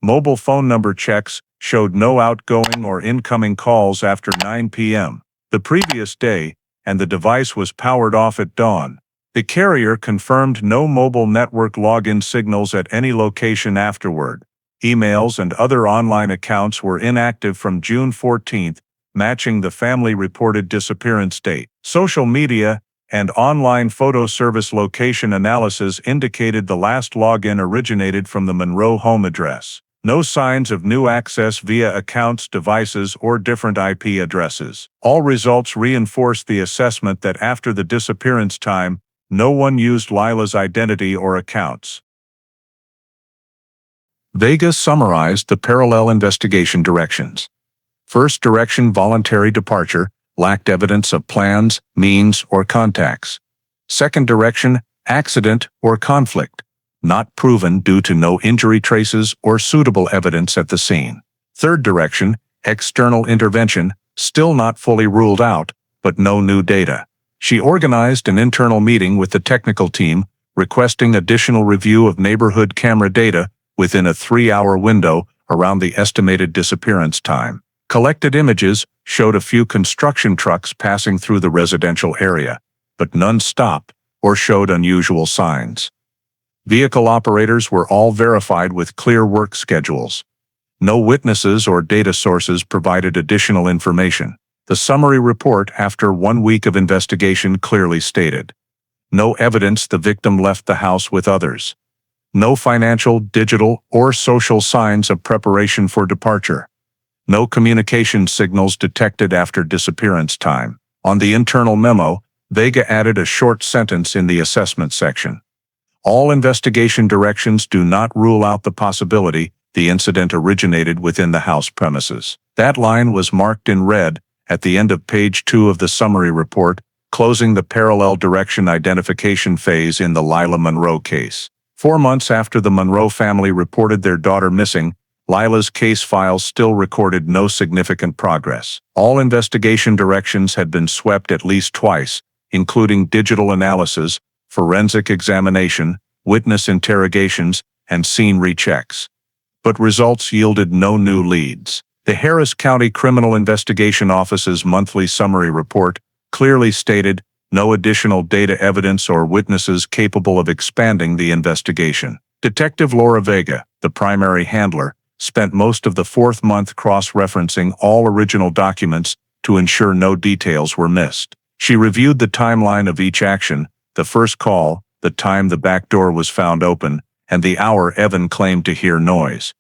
Mobile phone number checks showed no outgoing or incoming calls after 9 p.m. the previous day, and the device was powered off at dawn. The carrier confirmed no mobile network login signals at any location afterward. Emails and other online accounts were inactive from June 14, matching the family-reported disappearance date. Social media and online photo service location analysis indicated the last login originated from the Monroe home address. No signs of new access via accounts, devices, or different IP addresses. All results reinforced the assessment that after the disappearance time, no one used Lila's identity or accounts. Vega summarized the parallel investigation directions. First direction, voluntary departure, lacked evidence of plans, means, or contacts. Second direction, accident or conflict, not proven due to no injury traces or suitable evidence at the scene. Third direction, external intervention, still not fully ruled out, but no new data. She organized an internal meeting with the technical team, requesting additional review of neighborhood camera data within a 3-hour window around the estimated disappearance time. Collected images showed a few construction trucks passing through the residential area, but none stopped or showed unusual signs. Vehicle operators were all verified with clear work schedules. No witnesses or data sources provided additional information. The summary report after 1 week of investigation clearly stated: no evidence the victim left the house with others. No financial, digital, or social signs of preparation for departure. No communication signals detected after disappearance time. On the internal memo, Vega added a short sentence in the assessment section. All investigation directions do not rule out the possibility the incident originated within the house premises. That line was marked in red at the end of page 2 of the summary report, closing the parallel direction identification phase in the Lila Monroe case. 4 months after the Monroe family reported their daughter missing, Lila's case files still recorded no significant progress. All investigation directions had been swept at least twice, including digital analysis, forensic examination, witness interrogations, and scene rechecks. But results yielded no new leads. The Harris County Criminal Investigation Office's monthly summary report clearly stated no additional data evidence or witnesses capable of expanding the investigation. Detective Laura Vega, the primary handler, spent most of the 4th month cross-referencing all original documents to ensure no details were missed. She reviewed the timeline of each action, the first call, the time the back door was found open, and the hour Evan claimed to hear noise.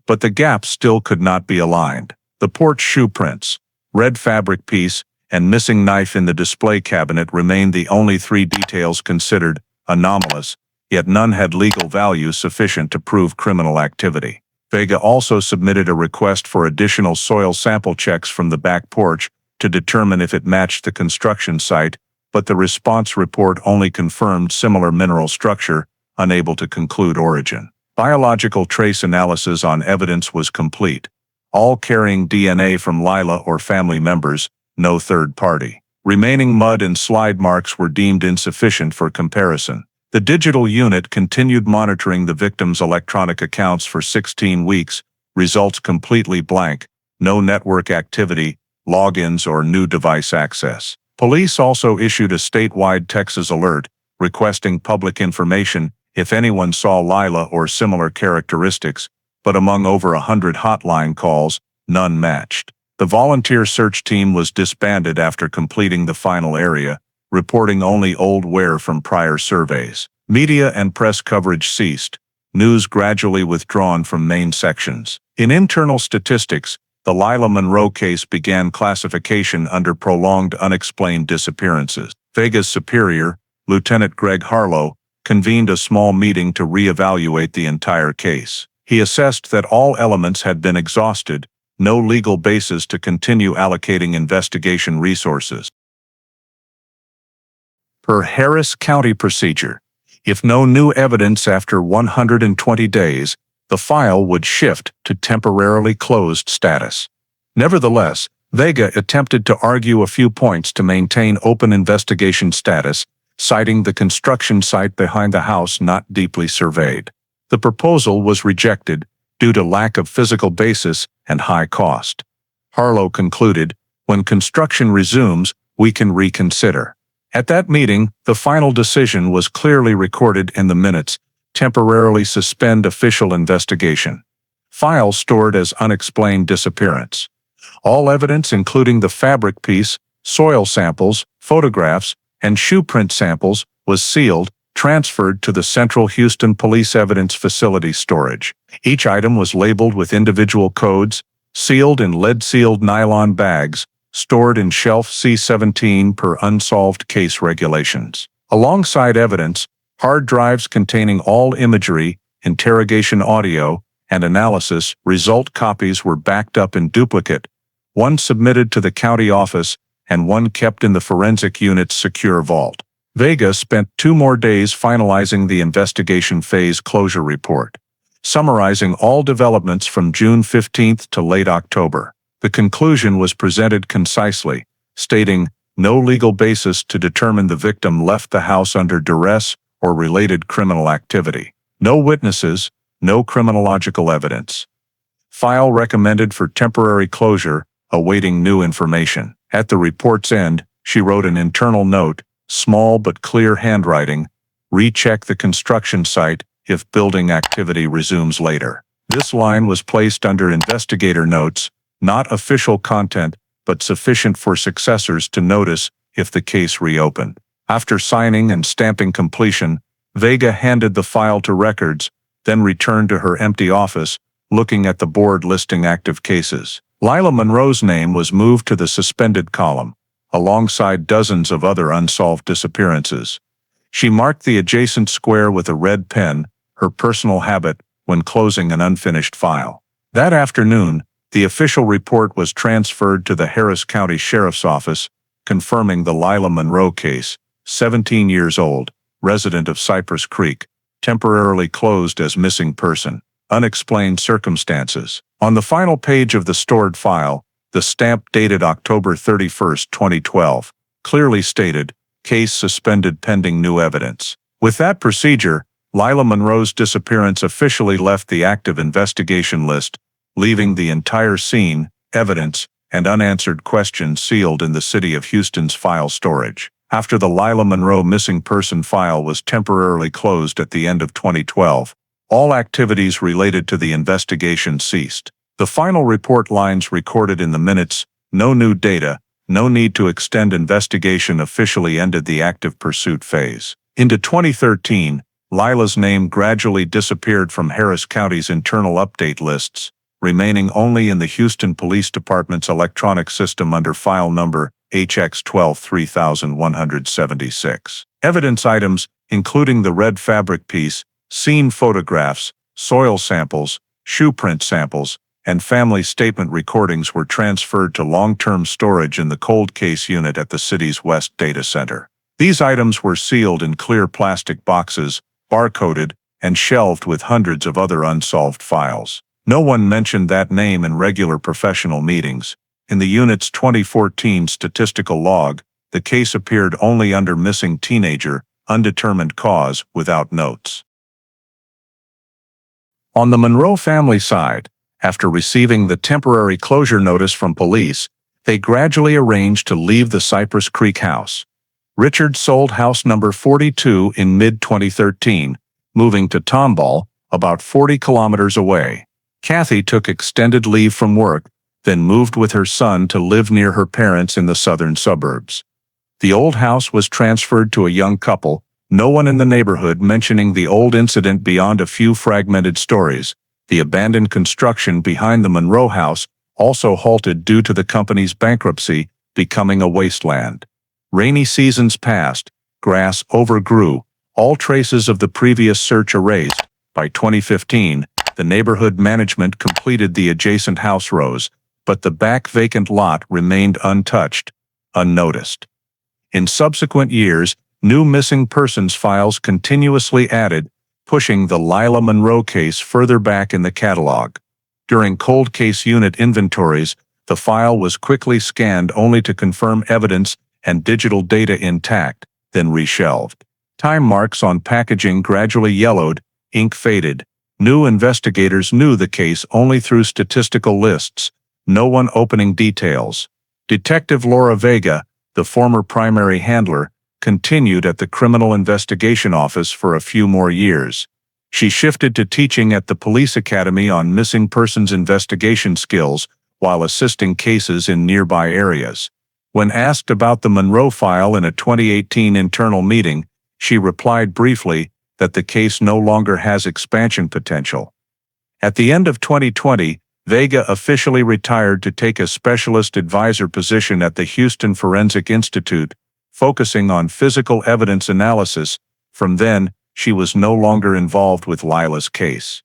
But the gaps still could not be aligned. The porch shoe prints, red fabric piece, and missing knife in the display cabinet remained the only 3 details considered anomalous, yet none had legal value sufficient to prove criminal activity. Vega also submitted a request for additional soil sample checks from the back porch to determine if it matched the construction site, but the response report only confirmed similar mineral structure, unable to conclude origin. Biological trace analysis on evidence was complete, all carrying DNA from Lila or family members, no third party. Remaining mud and slide marks were deemed insufficient for comparison. The digital unit continued monitoring the victim's electronic accounts for 16 weeks, results completely blank, no network activity, logins or new device access. Police also issued a statewide Texas alert, requesting public information if anyone saw Lila or similar characteristics, but among over 100 hotline calls, none matched. The volunteer search team was disbanded after completing the final area, reporting only old wear from prior surveys. Media and press coverage ceased, news gradually withdrawn from main sections. In internal statistics, the Lila Monroe case began classification under prolonged unexplained disappearances. Vega's superior, Lieutenant Greg Harlow, convened a small meeting to reevaluate the entire case. He assessed that all elements had been exhausted, no legal basis to continue allocating investigation resources. Per Harris County procedure, if no new evidence after 120 days, the file would shift to temporarily closed status. Nevertheless, Vega attempted to argue a few points to maintain open investigation status, citing the construction site behind the house not deeply surveyed. The proposal was rejected due to lack of physical basis and high cost. Harlow concluded, "When construction resumes, we can reconsider." At that meeting, the final decision was clearly recorded in the minutes: temporarily suspend official investigation. File stored as unexplained disappearance. All evidence, including the fabric piece, soil samples, photographs, and shoe print samples, was sealed, transferred to the Central Houston Police Evidence Facility storage. Each item was labeled with individual codes, sealed in lead-sealed nylon bags, stored in shelf C17 per unsolved case regulations. Alongside evidence, hard drives containing all imagery, interrogation audio, and analysis result copies were backed up in duplicate, one submitted to the county office and one kept in the forensic unit's secure vault. Vega spent 2 more days finalizing the investigation phase closure report, summarizing all developments from June 15th to late October. The conclusion was presented concisely, stating, "No legal basis to determine the victim left the house under duress or related criminal activity. No witnesses, no criminological evidence. File recommended for temporary closure, awaiting new information." At the report's end, she wrote an internal note, small but clear handwriting: "Recheck the construction site if building activity resumes later." This line was placed under investigator notes, not official content, but sufficient for successors to notice if the case reopened. After signing and stamping completion, Vega handed the file to records, then returned to her empty office, looking at the board listing active cases. Lila Monroe's name was moved to the suspended column, alongside dozens of other unsolved disappearances. She marked the adjacent square with a red pen, her personal habit, when closing an unfinished file. That afternoon, the official report was transferred to the Harris County Sheriff's Office, confirming the Lila Monroe case, 17 years old, resident of Cypress Creek, temporarily closed as missing person. Unexplained circumstances. On the final page of the stored file, the stamp dated October 31, 2012, clearly stated, "Case suspended pending new evidence." With that procedure, Lila Monroe's disappearance officially left the active investigation list, leaving the entire scene, evidence, and unanswered questions sealed in the City of Houston's file storage. After the Lila Monroe missing person file was temporarily closed at the end of 2012, all activities related to the investigation ceased. The final report lines recorded in the minutes, "No new data, no need to extend investigation," officially ended the active pursuit phase. Into 2013, Lila's name gradually disappeared from Harris County's internal update lists, remaining only in the Houston Police Department's electronic system under file number HX12-3176. Evidence items, including the red fabric piece, scene photographs, soil samples, shoe print samples, and family statement recordings were transferred to long-term storage in the cold case unit at the city's West Data Center. These items were sealed in clear plastic boxes, barcoded, and shelved with hundreds of other unsolved files. No one mentioned that name in regular professional meetings. In the unit's 2014 statistical log, the case appeared only under missing teenager, undetermined cause, without notes. On the Monroe family side, after receiving the temporary closure notice from police, they gradually arranged to leave the Cypress Creek house. Richard sold house number 42 in mid-2013, moving to Tomball, about 40 kilometers away. Kathy took extended leave from work, then moved with her son to live near her parents in the southern suburbs. The old house was transferred to a young couple, no one in the neighborhood mentioning the old incident beyond a few fragmented stories. The abandoned construction behind the Monroe house also halted due to the company's bankruptcy, becoming a wasteland. Rainy seasons passed, grass overgrew, all traces of the previous search erased. By 2015, the neighborhood management completed the adjacent house rows, but the back vacant lot remained untouched, unnoticed. In subsequent years, new missing persons files continuously added, pushing the Lila Monroe case further back in the catalog. During cold case unit inventories, the file was quickly scanned only to confirm evidence and digital data intact, then reshelved. Time marks on packaging gradually yellowed, ink faded. New investigators knew the case only through statistical lists, no one opening details. Detective Laura Vega, the former primary handler, continued at the Criminal Investigation Office for a few more years. She shifted to teaching at the Police Academy on missing persons investigation skills while assisting cases in nearby areas. When asked about the Monroe file in a 2018 internal meeting, she replied briefly that the case no longer has expansion potential. At the end of 2020, Vega officially retired to take a specialist advisor position at the Houston Forensic Institute, focusing on physical evidence analysis. From then, she was no longer involved with Lila's case.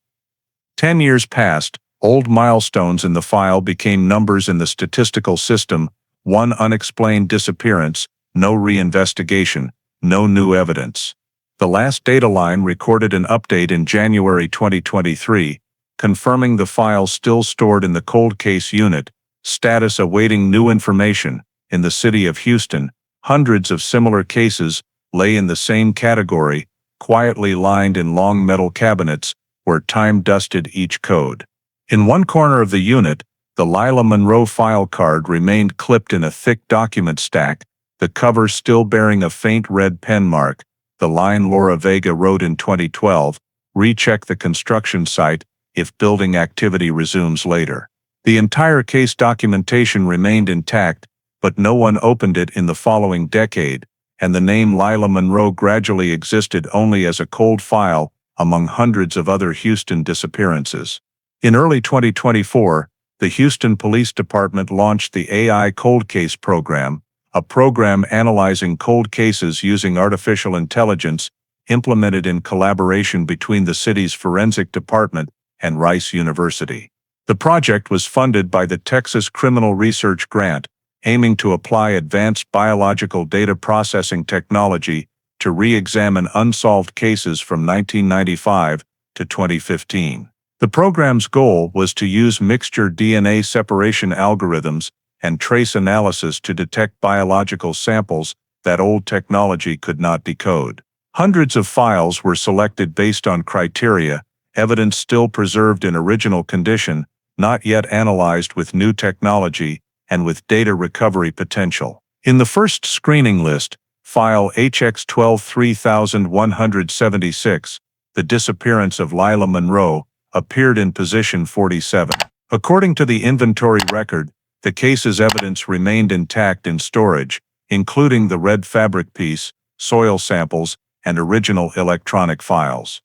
10 years passed, old milestones in the file became numbers in the statistical system: one unexplained disappearance, no reinvestigation, no new evidence. The last data line recorded an update in January 2023, confirming the file still stored in the cold case unit, status awaiting new information. In the city of Houston, hundreds of similar cases lay in the same category, quietly lined in long metal cabinets where time dusted each code. In one corner of the unit, the Lila Monroe file card remained clipped in a thick document stack, the cover still bearing a faint red pen mark. The line Laura Vega wrote in 2012, "Recheck the construction site if building activity resumes later." The entire case documentation remained intact, but no one opened it in the following decade, and the name Lila Monroe gradually existed only as a cold file among hundreds of other Houston disappearances. In early 2024, the Houston Police Department launched the AI Cold Case Program, a program analyzing cold cases using artificial intelligence, implemented in collaboration between the city's forensic department and Rice University. The project was funded by the Texas Criminal Research Grant, aiming to apply advanced biological data processing technology to re-examine unsolved cases from 1995 to 2015. The program's goal was to use mixture DNA separation algorithms and trace analysis to detect biological samples that old technology could not decode. Hundreds of files were selected based on criteria, evidence still preserved in original condition, not yet analyzed with new technology, and with data recovery potential. In the first screening list, file HX12-3176, the disappearance of Lila Monroe, appeared in position 47. According to the inventory record, the case's evidence remained intact in storage, including the red fabric piece, soil samples, and original electronic files.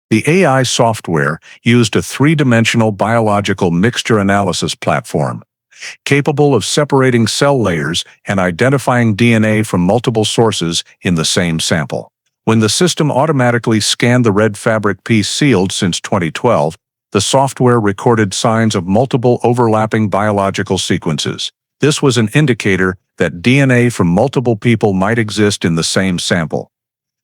The AI software used a three-dimensional biological mixture analysis platform, capable of separating cell layers and identifying DNA from multiple sources in the same sample. When the system automatically scanned the red fabric piece sealed since 2012, the software recorded signs of multiple overlapping biological sequences. This was an indicator that DNA from multiple people might exist in the same sample,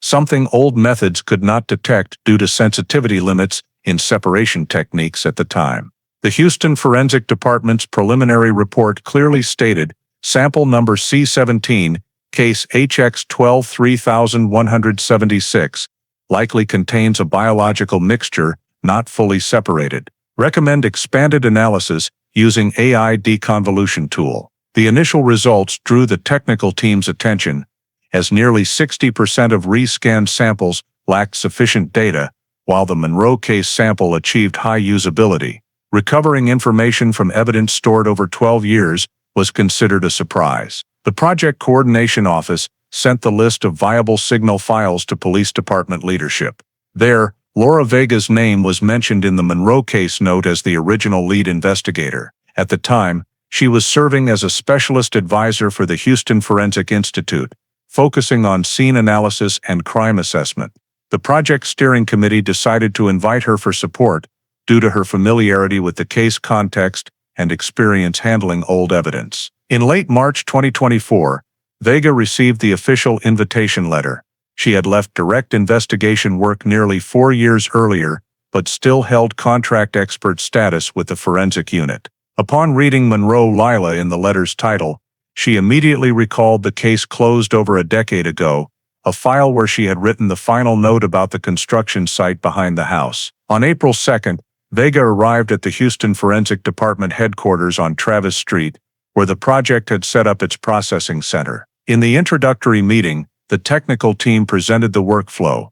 something old methods could not detect due to sensitivity limits in separation techniques at the time. The Houston Forensic Department's preliminary report clearly stated sample number C17, case HX12-3176, likely contains a biological mixture not fully separated. Recommend expanded analysis using AI deconvolution tool. The initial results drew the technical team's attention, as nearly 60% of rescanned samples lacked sufficient data, while the Monroe case sample achieved high usability. Recovering information from evidence stored over 12 years was considered a surprise. The Project Coordination Office sent the list of viable signal files to police department leadership. There, Laura Vega's name was mentioned in the Monroe case note as the original lead investigator. At the time, she was serving as a specialist advisor for the Houston Forensic Institute, focusing on scene analysis and crime assessment. The project steering committee decided to invite her for support due to her familiarity with the case context and experience handling old evidence. In late March 2024, Vega received the official invitation letter. She had left direct investigation work nearly 4 years earlier, but still held contract expert status with the forensic unit. Upon reading Monroe Lila in the letter's title, she immediately recalled the case closed over a decade ago, a file where she had written the final note about the construction site behind the house. On April 2nd, Vega arrived at the Houston Forensic Department headquarters on Travis Street, where the project had set up its processing center. In the introductory meeting, the technical team presented the workflow.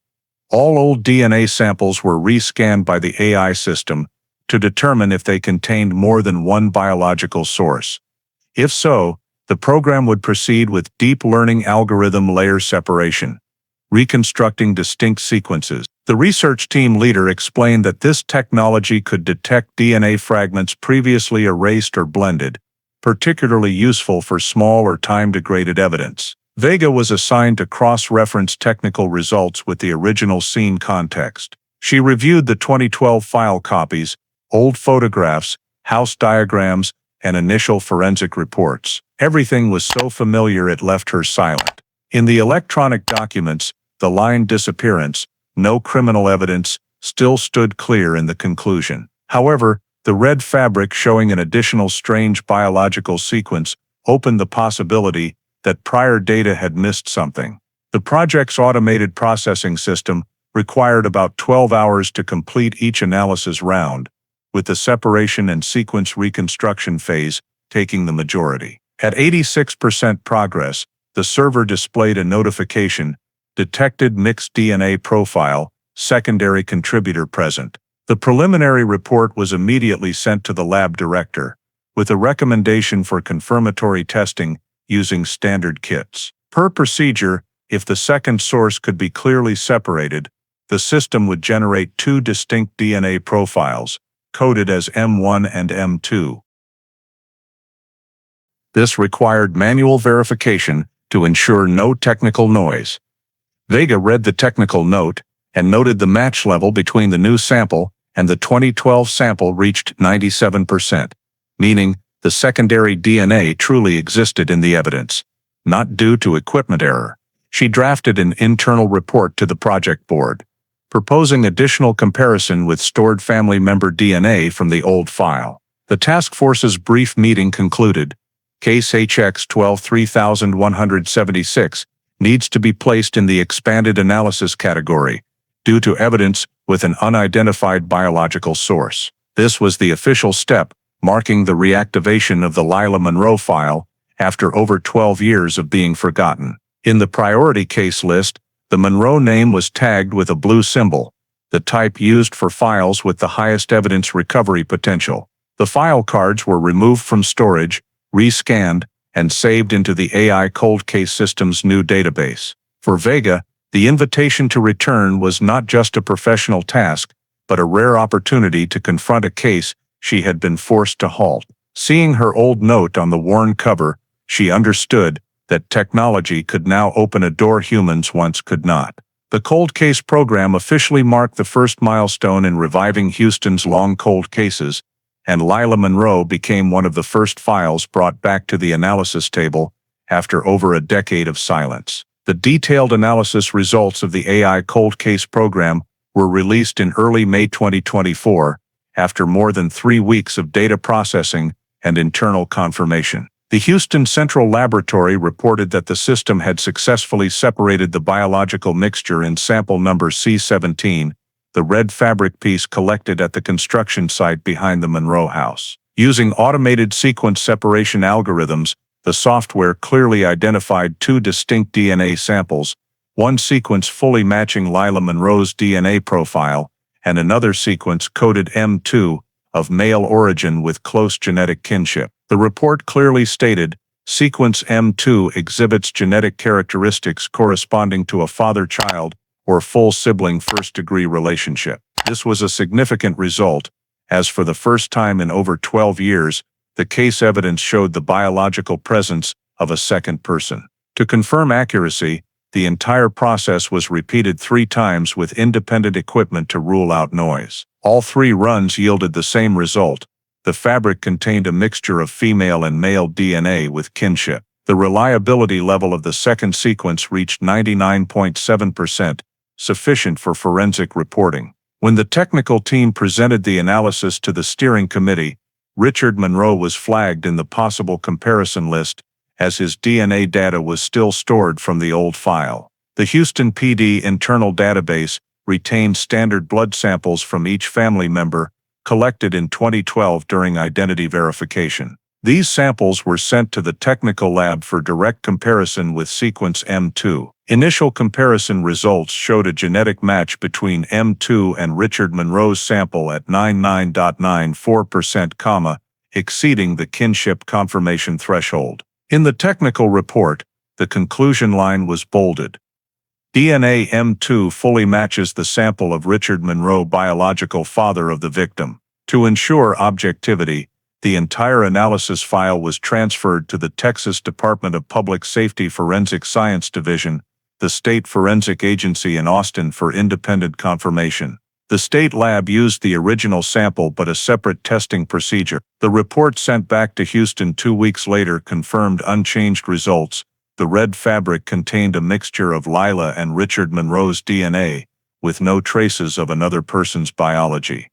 All old DNA samples were rescanned by the AI system to determine if they contained more than one biological source. If so, the program would proceed with deep learning algorithm layer separation, reconstructing distinct sequences. The research team leader explained that this technology could detect DNA fragments previously erased or blended, particularly useful for small or time-degraded evidence. Vega was assigned to cross-reference technical results with the original scene context. She reviewed the 2012 file copies, old photographs, house diagrams, and initial forensic reports. Everything was so familiar it left her silent. In the electronic documents, the line disappearance, no criminal evidence, still stood clear in the conclusion. However, the red fabric showing an additional strange biological sequence opened the possibility that prior data had missed something. The project's automated processing system required about 12 hours to complete each analysis round, with the separation and sequence reconstruction phase taking the majority. At 86% progress, the server displayed a notification, detected mixed DNA profile, secondary contributor present. The preliminary report was immediately sent to the lab director, with a recommendation for confirmatory testing using standard kits. Per procedure, if the second source could be clearly separated, the system would generate 2 distinct DNA profiles, coded as M1 and M2. This required manual verification to ensure no technical noise. Vega read the technical note and noted the match level between the new sample and the 2012 sample reached 97%, meaning the secondary DNA truly existed in the evidence, not due to equipment error. She drafted an internal report to the project board, proposing additional comparison with stored family member DNA from the old file. The task force's brief meeting concluded, Case HX 12-3176 needs to be placed in the expanded analysis category, due to evidence with an unidentified biological source. This was the official step, marking the reactivation of the Lila Monroe file after over 12 years of being forgotten. In the priority case list, the Monroe name was tagged with a blue symbol, the type used for files with the highest evidence recovery potential. The file cards were removed from storage, rescanned, and saved into the AI cold case system's new database. For Vega, the invitation to return was not just a professional task, but a rare opportunity to confront a case she had been forced to halt. Seeing her old note on the worn cover, she understood that technology could now open a door humans once could not. The cold case program officially marked the first milestone in reviving Houston's long cold cases, and Lila Monroe became one of the first files brought back to the analysis table after over a decade of silence. The detailed analysis results of the AI cold case program were released in early May 2024, after more than 3 weeks of data processing and internal confirmation. The Houston Central Laboratory reported that the system had successfully separated the biological mixture in sample number C17, the red fabric piece collected at the construction site behind the Monroe house. Using automated sequence separation algorithms, the software clearly identified 2 distinct DNA samples, one sequence fully matching Lila Monroe's DNA profile, and another sequence coded M2, of male origin with close genetic kinship. The report clearly stated, sequence M2 exhibits genetic characteristics corresponding to a father-child or full sibling first-degree relationship. This was a significant result, as for the first time in over 12 years, the case evidence showed the biological presence of a second person. To confirm accuracy, the entire process was repeated 3 times with independent equipment to rule out noise. All 3 runs yielded the same result. The fabric contained a mixture of female and male DNA with kinship. The reliability level of the second sequence reached 99.7%, sufficient for forensic reporting. When the technical team presented the analysis to the steering committee, Richard Monroe was flagged in the possible comparison list, as his DNA data was still stored from the old file. The Houston PD internal database retained standard blood samples from each family member, collected in 2012 during identity verification. These samples were sent to the technical lab for direct comparison with sequence M2. Initial comparison results showed a genetic match between M2 and Richard Monroe's sample at 99.94%, exceeding the kinship confirmation threshold. In the technical report, the conclusion line was bolded. DNA M2 fully matches the sample of Richard Monroe, biological father of the victim. To ensure objectivity, the entire analysis file was transferred to the Texas Department of Public Safety Forensic Science Division, the state forensic agency in Austin, for independent confirmation. The state lab used the original sample but a separate testing procedure. The report sent back to Houston 2 weeks later confirmed unchanged results. The red fabric contained a mixture of Lila and Richard Monroe's DNA, with no traces of another person's biology.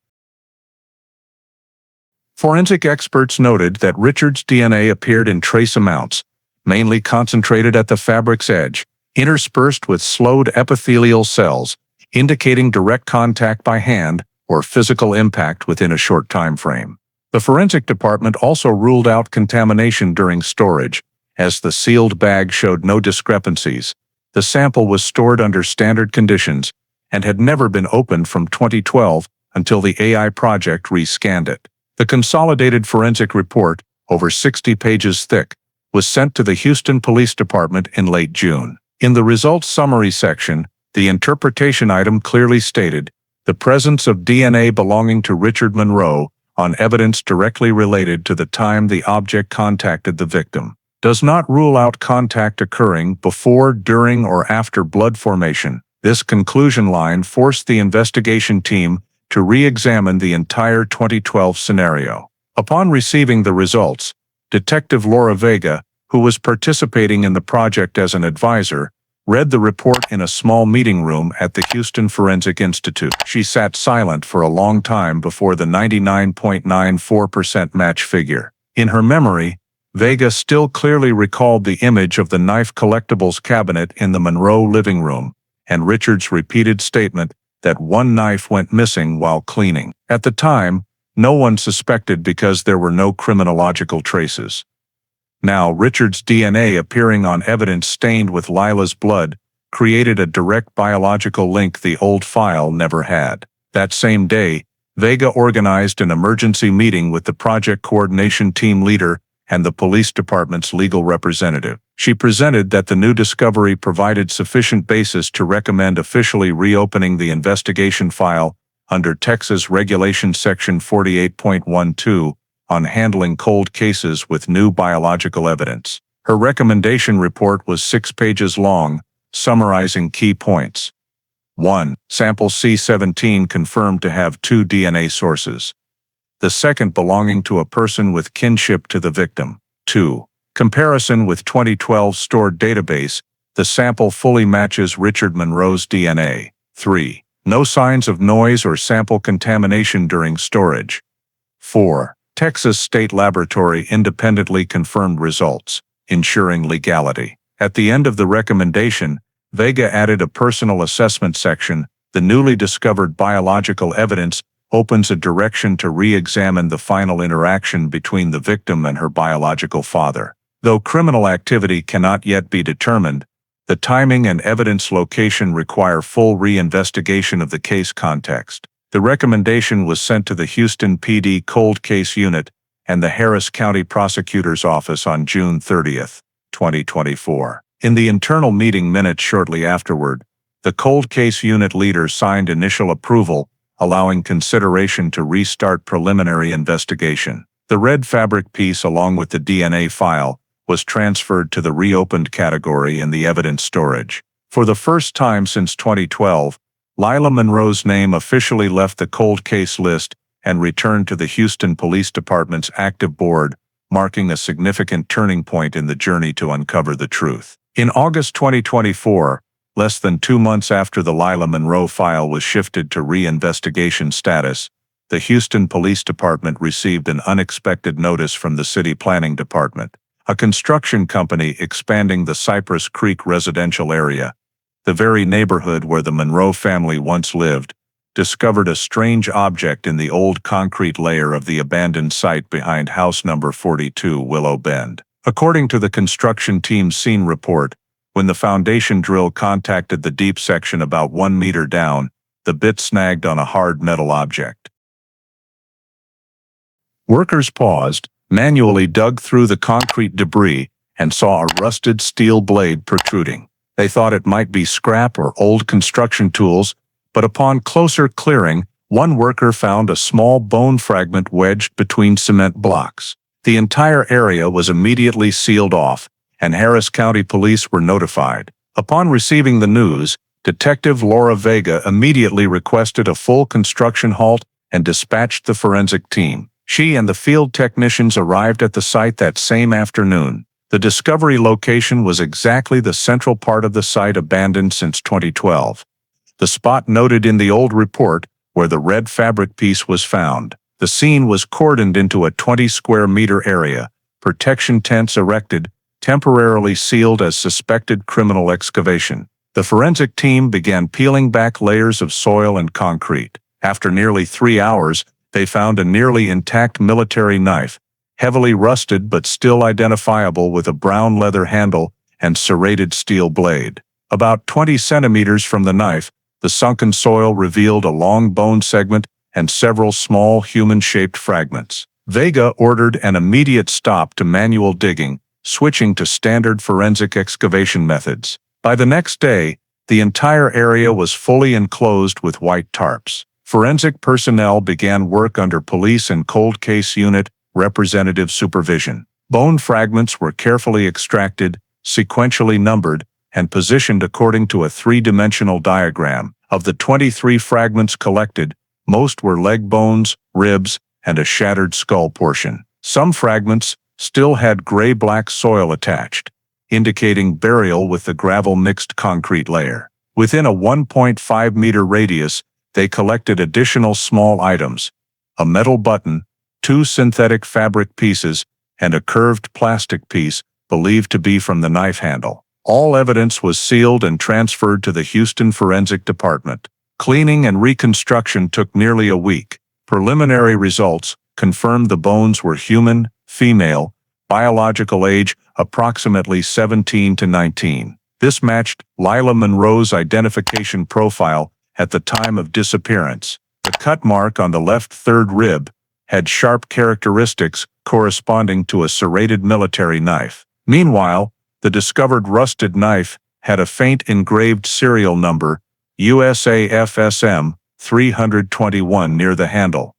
Forensic experts noted that Richard's DNA appeared in trace amounts, mainly concentrated at the fabric's edge, interspersed with slowed epithelial cells, indicating direct contact by hand or physical impact within a short time frame. The forensic department also ruled out contamination during storage, as the sealed bag showed no discrepancies. The sample was stored under standard conditions and had never been opened from 2012 until the AI project rescanned it. The consolidated forensic report, over 60 pages thick, was sent to the Houston Police Department in late June. In the results summary section, the interpretation item clearly stated, the presence of DNA belonging to Richard Monroe on evidence directly related to the time the object contacted the victim. does not rule out contact occurring before, during, or after blood formation. This conclusion line forced the investigation team to re-examine the entire 2012 scenario. Upon receiving the results, Detective Laura Vega, who was participating in the project as an advisor, read the report in a small meeting room at the Houston Forensic Institute. She sat silent for a long time before the 99.94% match figure. In her memory, Vega still clearly recalled the image of the knife collectibles cabinet in the Monroe living room, and Richard's repeated statement that one knife went missing while cleaning. At the time, no one suspected because there were no criminological traces. Now, Richard's DNA appearing on evidence stained with Lila's blood created a direct biological link the old file never had. That same day, Vega organized an emergency meeting with the project coordination team leader and the police department's legal representative. She presented that the new discovery provided sufficient basis to recommend officially reopening the investigation file under Texas Regulation Section 48.12 on handling cold cases with new biological evidence. Her recommendation report was 6 pages long, summarizing key points. 1. Sample C17 confirmed to have 2 DNA sources, the second belonging to a person with kinship to the victim. 2. Comparison with 2012 stored database, the sample fully matches Richard Monroe's DNA. 3. No signs of noise or sample contamination during storage. 4. Texas State Laboratory independently confirmed results, ensuring legality. At the end of the recommendation, Vega added a personal assessment section. The newly discovered biological evidence opens a direction to re-examine the final interaction between the victim and her biological father. Though criminal activity cannot yet be determined, the timing and evidence location require full re-investigation of the case context. The recommendation was sent to the Houston PD Cold Case Unit and the Harris County Prosecutor's Office on June 30, 2024. In the internal meeting minutes shortly afterward, the Cold Case Unit leader signed initial approval, allowing consideration to restart preliminary investigation. The red fabric piece along with the DNA file was transferred to the reopened category in the evidence storage. For the first time since 2012, Lila Monroe's name officially left the cold case list and returned to the Houston Police Department's active board, marking a significant turning point in the journey to uncover the truth. In August 2024, less than 2 months after the Lila Monroe file was shifted to re-investigation status, the Houston Police Department received an unexpected notice from the City Planning Department. A construction company expanding the Cypress Creek residential area, the very neighborhood where the Monroe family once lived, discovered a strange object in the old concrete layer of the abandoned site behind house number 42 Willow Bend. According to the construction team's scene report, when the foundation drill contacted the deep section about 1 meter down, the bit snagged on a hard metal object. Workers paused, manually dug through the concrete debris, and saw a rusted steel blade protruding. They thought it might be scrap or old construction tools, but upon closer clearing, one worker found a small bone fragment wedged between cement blocks. The entire area was immediately sealed off, and Harris County Police were notified. Upon receiving the news, Detective Laura Vega immediately requested a full construction halt and dispatched the forensic team. She and the field technicians arrived at the site that same afternoon. The discovery location was exactly the central part of the site abandoned since 2012. The spot noted in the old report where the red fabric piece was found. The scene was cordoned into a 20 square meter area, protection tents erected, temporarily sealed as suspected criminal excavation. The forensic team began peeling back layers of soil and concrete. After nearly 3 hours, they found a nearly intact military knife, heavily rusted but still identifiable with a brown leather handle and serrated steel blade. About 20 centimeters from the knife, the sunken soil revealed a long bone segment and several small human-shaped fragments. Vega ordered an immediate stop to manual digging, switching to standard forensic excavation methods. By the next day, the entire area was fully enclosed with white tarps. Forensic personnel began work under police and cold case unit representative supervision. Bone fragments were carefully extracted, sequentially numbered, and positioned according to a three-dimensional diagram. Of the 23 fragments collected, most were leg bones, ribs, and a shattered skull portion. Some fragments still had gray-black soil attached, indicating burial with the gravel-mixed concrete layer. Within a 1.5-meter radius, they collected additional small items: a metal button, 2 synthetic fabric pieces, and a curved plastic piece believed to be from the knife handle. All evidence was sealed and transferred to the Houston Forensic Department. Cleaning and reconstruction took nearly a week. Preliminary results confirmed the bones were human, female, biological age approximately 17 to 19. This matched Lila Monroe's identification profile at the time of disappearance. The cut mark on the left third rib had sharp characteristics corresponding to a serrated military knife. Meanwhile, the discovered rusted knife had a faint engraved serial number, USAFSM 321, near the handle.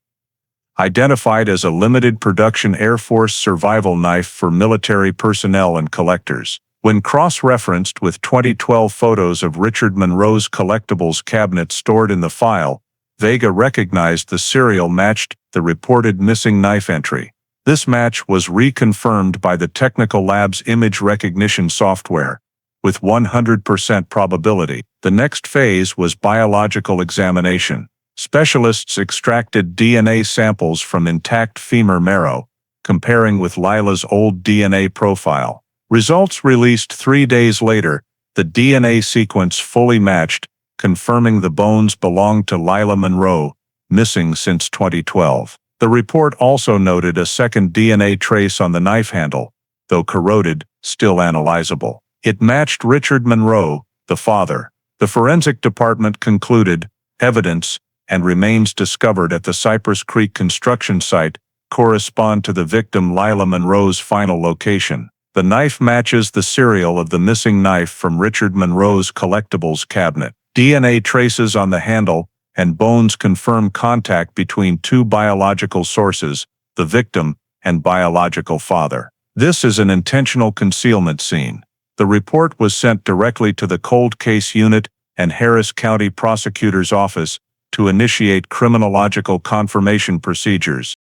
Identified as a limited production Air Force survival knife for military personnel and collectors. When cross-referenced with 2012 photos of Richard Monroe's collectibles cabinet stored in the file, Vega recognized the serial matched the reported missing knife entry. This match was reconfirmed by the Technical Lab's image recognition software, with 100% probability. The next phase was biological examination. Specialists extracted DNA samples from intact femur marrow, comparing with Lila's old DNA profile. Results released 3 days later, the DNA sequence fully matched, confirming the bones belonged to Lila Monroe, missing since 2012. The report also noted a second DNA trace on the knife handle, though corroded, still analyzable. It matched Richard Monroe, the father. The forensic department concluded evidence and remains discovered at the Cypress Creek construction site correspond to the victim Lila Monroe's final location. The knife matches the serial of the missing knife from Richard Monroe's collectibles cabinet. DNA traces on the handle and bones confirm contact between 2 biological sources, the victim and biological father. This is an intentional concealment scene. The report was sent directly to the Cold Case Unit and Harris County Prosecutor's Office to initiate criminological confirmation procedures.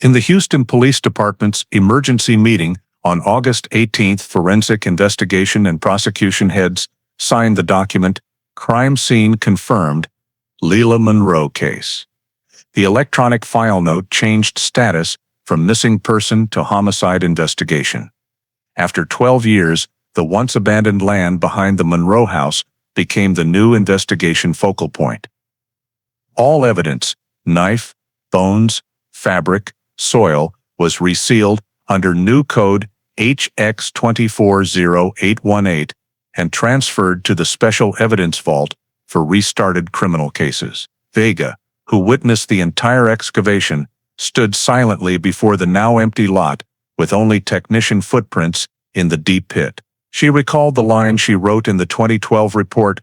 In the Houston Police Department's emergency meeting on August 18, forensic investigation and prosecution heads signed the document, Crime Scene Confirmed, Lila Monroe Case. The electronic file note changed status from missing person to homicide investigation. After 12 years, the once abandoned land behind the Monroe house became the new investigation focal point. All evidence, knife, bones, fabric, soil, was resealed under new code HX 240818 and transferred to the Special Evidence Vault for restarted criminal cases. Vega, who witnessed the entire excavation, stood silently before the now empty lot, with only technician footprints in the deep pit. She recalled the line she wrote in the 2012 report,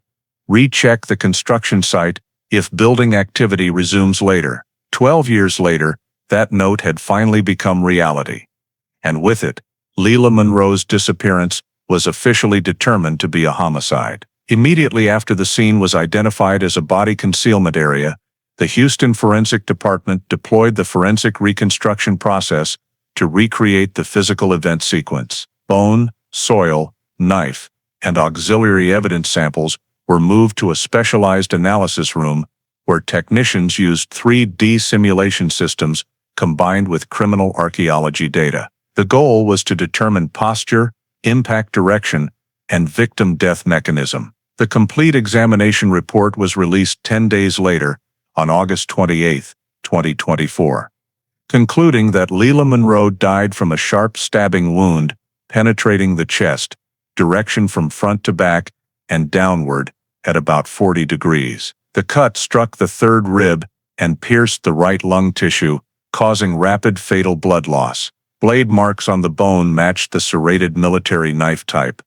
"Recheck the construction site if building activity resumes later." 12 years later, that note had finally become reality. And with it, Lila Monroe's disappearance was officially determined to be a homicide. Immediately after the scene was identified as a body concealment area, the Houston Forensic Department deployed the forensic reconstruction process to recreate the physical event sequence. Bone, soil, knife, and auxiliary evidence samples were moved to a specialized analysis room where technicians used 3D simulation systems combined with criminal archaeology data. The goal was to determine posture, impact direction, and victim death mechanism. The complete examination report was released 10 days later, on August 28, 2024, concluding that Lila Monroe died from a sharp stabbing wound penetrating the chest, direction from front to back and downward at about 40 degrees. The cut struck the third rib and pierced the right lung tissue, causing rapid fatal blood loss. Blade marks on the bone matched the serrated military knife type,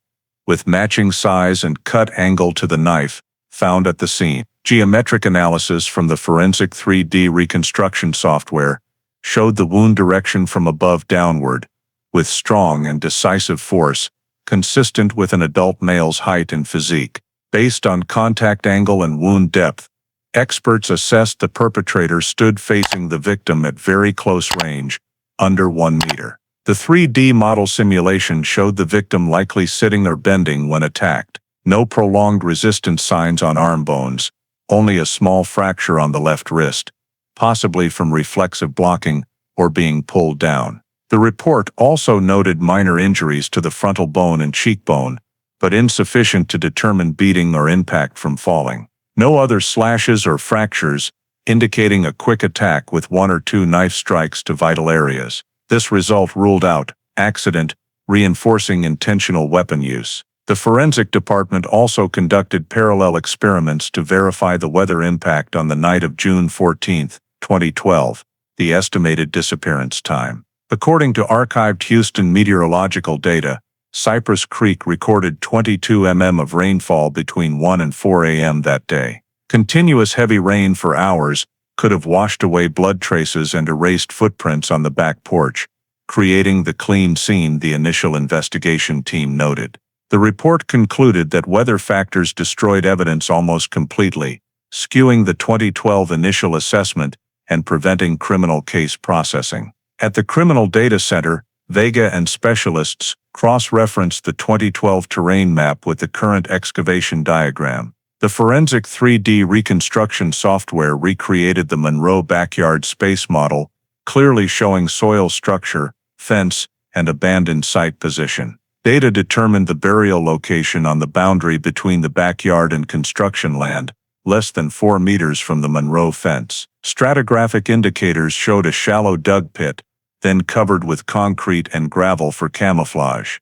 with matching size and cut angle to the knife found at the scene. Geometric analysis from the forensic 3D reconstruction software showed the wound direction from above downward, with strong and decisive force, consistent with an adult male's height and physique. Based on contact angle and wound depth, experts assessed the perpetrator stood facing the victim at very close range, under 1 meter. The 3D model simulation showed the victim likely sitting or bending when attacked. No prolonged resistance signs on arm bones, only a small fracture on the left wrist, possibly from reflexive blocking or being pulled down. The report also noted minor injuries to the frontal bone and cheekbone, but insufficient to determine beating or impact from falling. No other slashes or fractures, indicating a quick attack with 1 or 2 knife strikes to vital areas. This result ruled out accident, reinforcing intentional weapon use. The forensic department also conducted parallel experiments to verify the weather impact on the night of June 14, 2012, the estimated disappearance time. According to archived Houston meteorological data, Cypress Creek recorded 22 mm of rainfall between 1 and 4 a.m. that day. Continuous heavy rain for hours could have washed away blood traces and erased footprints on the back porch, creating the clean scene the initial investigation team noted. The report concluded that weather factors destroyed evidence almost completely, skewing the 2012 initial assessment and preventing criminal case processing. At the Criminal Data Center, Vega and specialists cross-referenced the 2012 terrain map with the current excavation diagram. The forensic 3D reconstruction software recreated the Monroe backyard space model, clearly showing soil structure, fence, and abandoned site position. Data determined the burial location on the boundary between the backyard and construction land, less than 4 meters from the Monroe fence. Stratigraphic indicators showed a shallow dug pit, then covered with concrete and gravel for camouflage.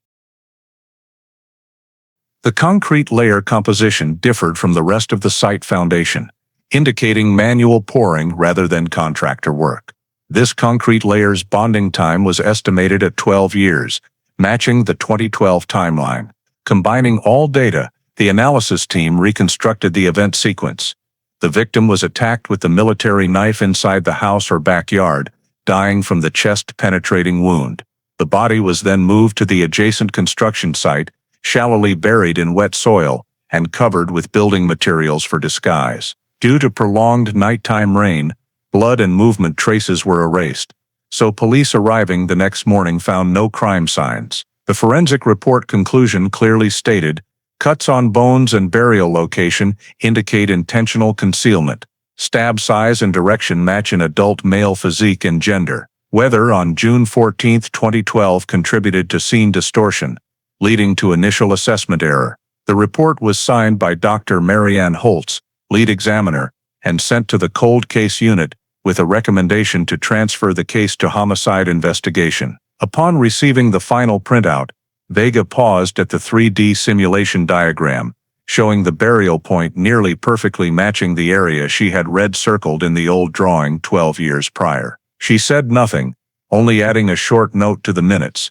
The concrete layer composition differed from the rest of the site foundation, indicating manual pouring rather than contractor work. This concrete layer's bonding time was estimated at 12 years, matching the 2012 timeline. Combining all data, the analysis team reconstructed the event sequence. The victim was attacked with the military knife inside the house or backyard, dying from the chest-penetrating wound. The body was then moved to the adjacent construction site, shallowly buried in wet soil, and covered with building materials for disguise. Due to prolonged nighttime rain, blood and movement traces were erased, so police arriving the next morning found no crime signs. The forensic report conclusion clearly stated, cuts on bones and burial location indicate intentional concealment. Stab size and direction match an adult male physique and gender. Weather on June 14, 2012 contributed to scene distortion, leading to initial assessment error. The report was signed by Dr. Marianne Holtz, lead examiner, and sent to the cold case unit, with a recommendation to transfer the case to homicide investigation. Upon receiving the final printout, Vega paused at the 3D simulation diagram, showing the burial point nearly perfectly matching the area she had red-circled in the old drawing 12 years prior. She said nothing, only adding a short note to the minutes.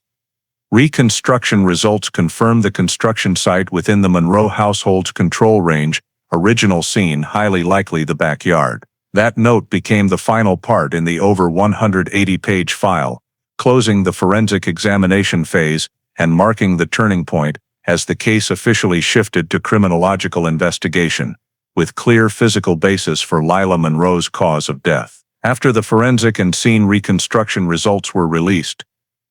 Reconstruction results confirm the construction site within the Monroe household's control range, original scene highly likely the backyard. That note became the final part in the over 180-page file, closing the forensic examination phase and marking the turning point as the case officially shifted to criminological investigation, with clear physical basis for Lila Monroe's cause of death. After the forensic and scene reconstruction results were released,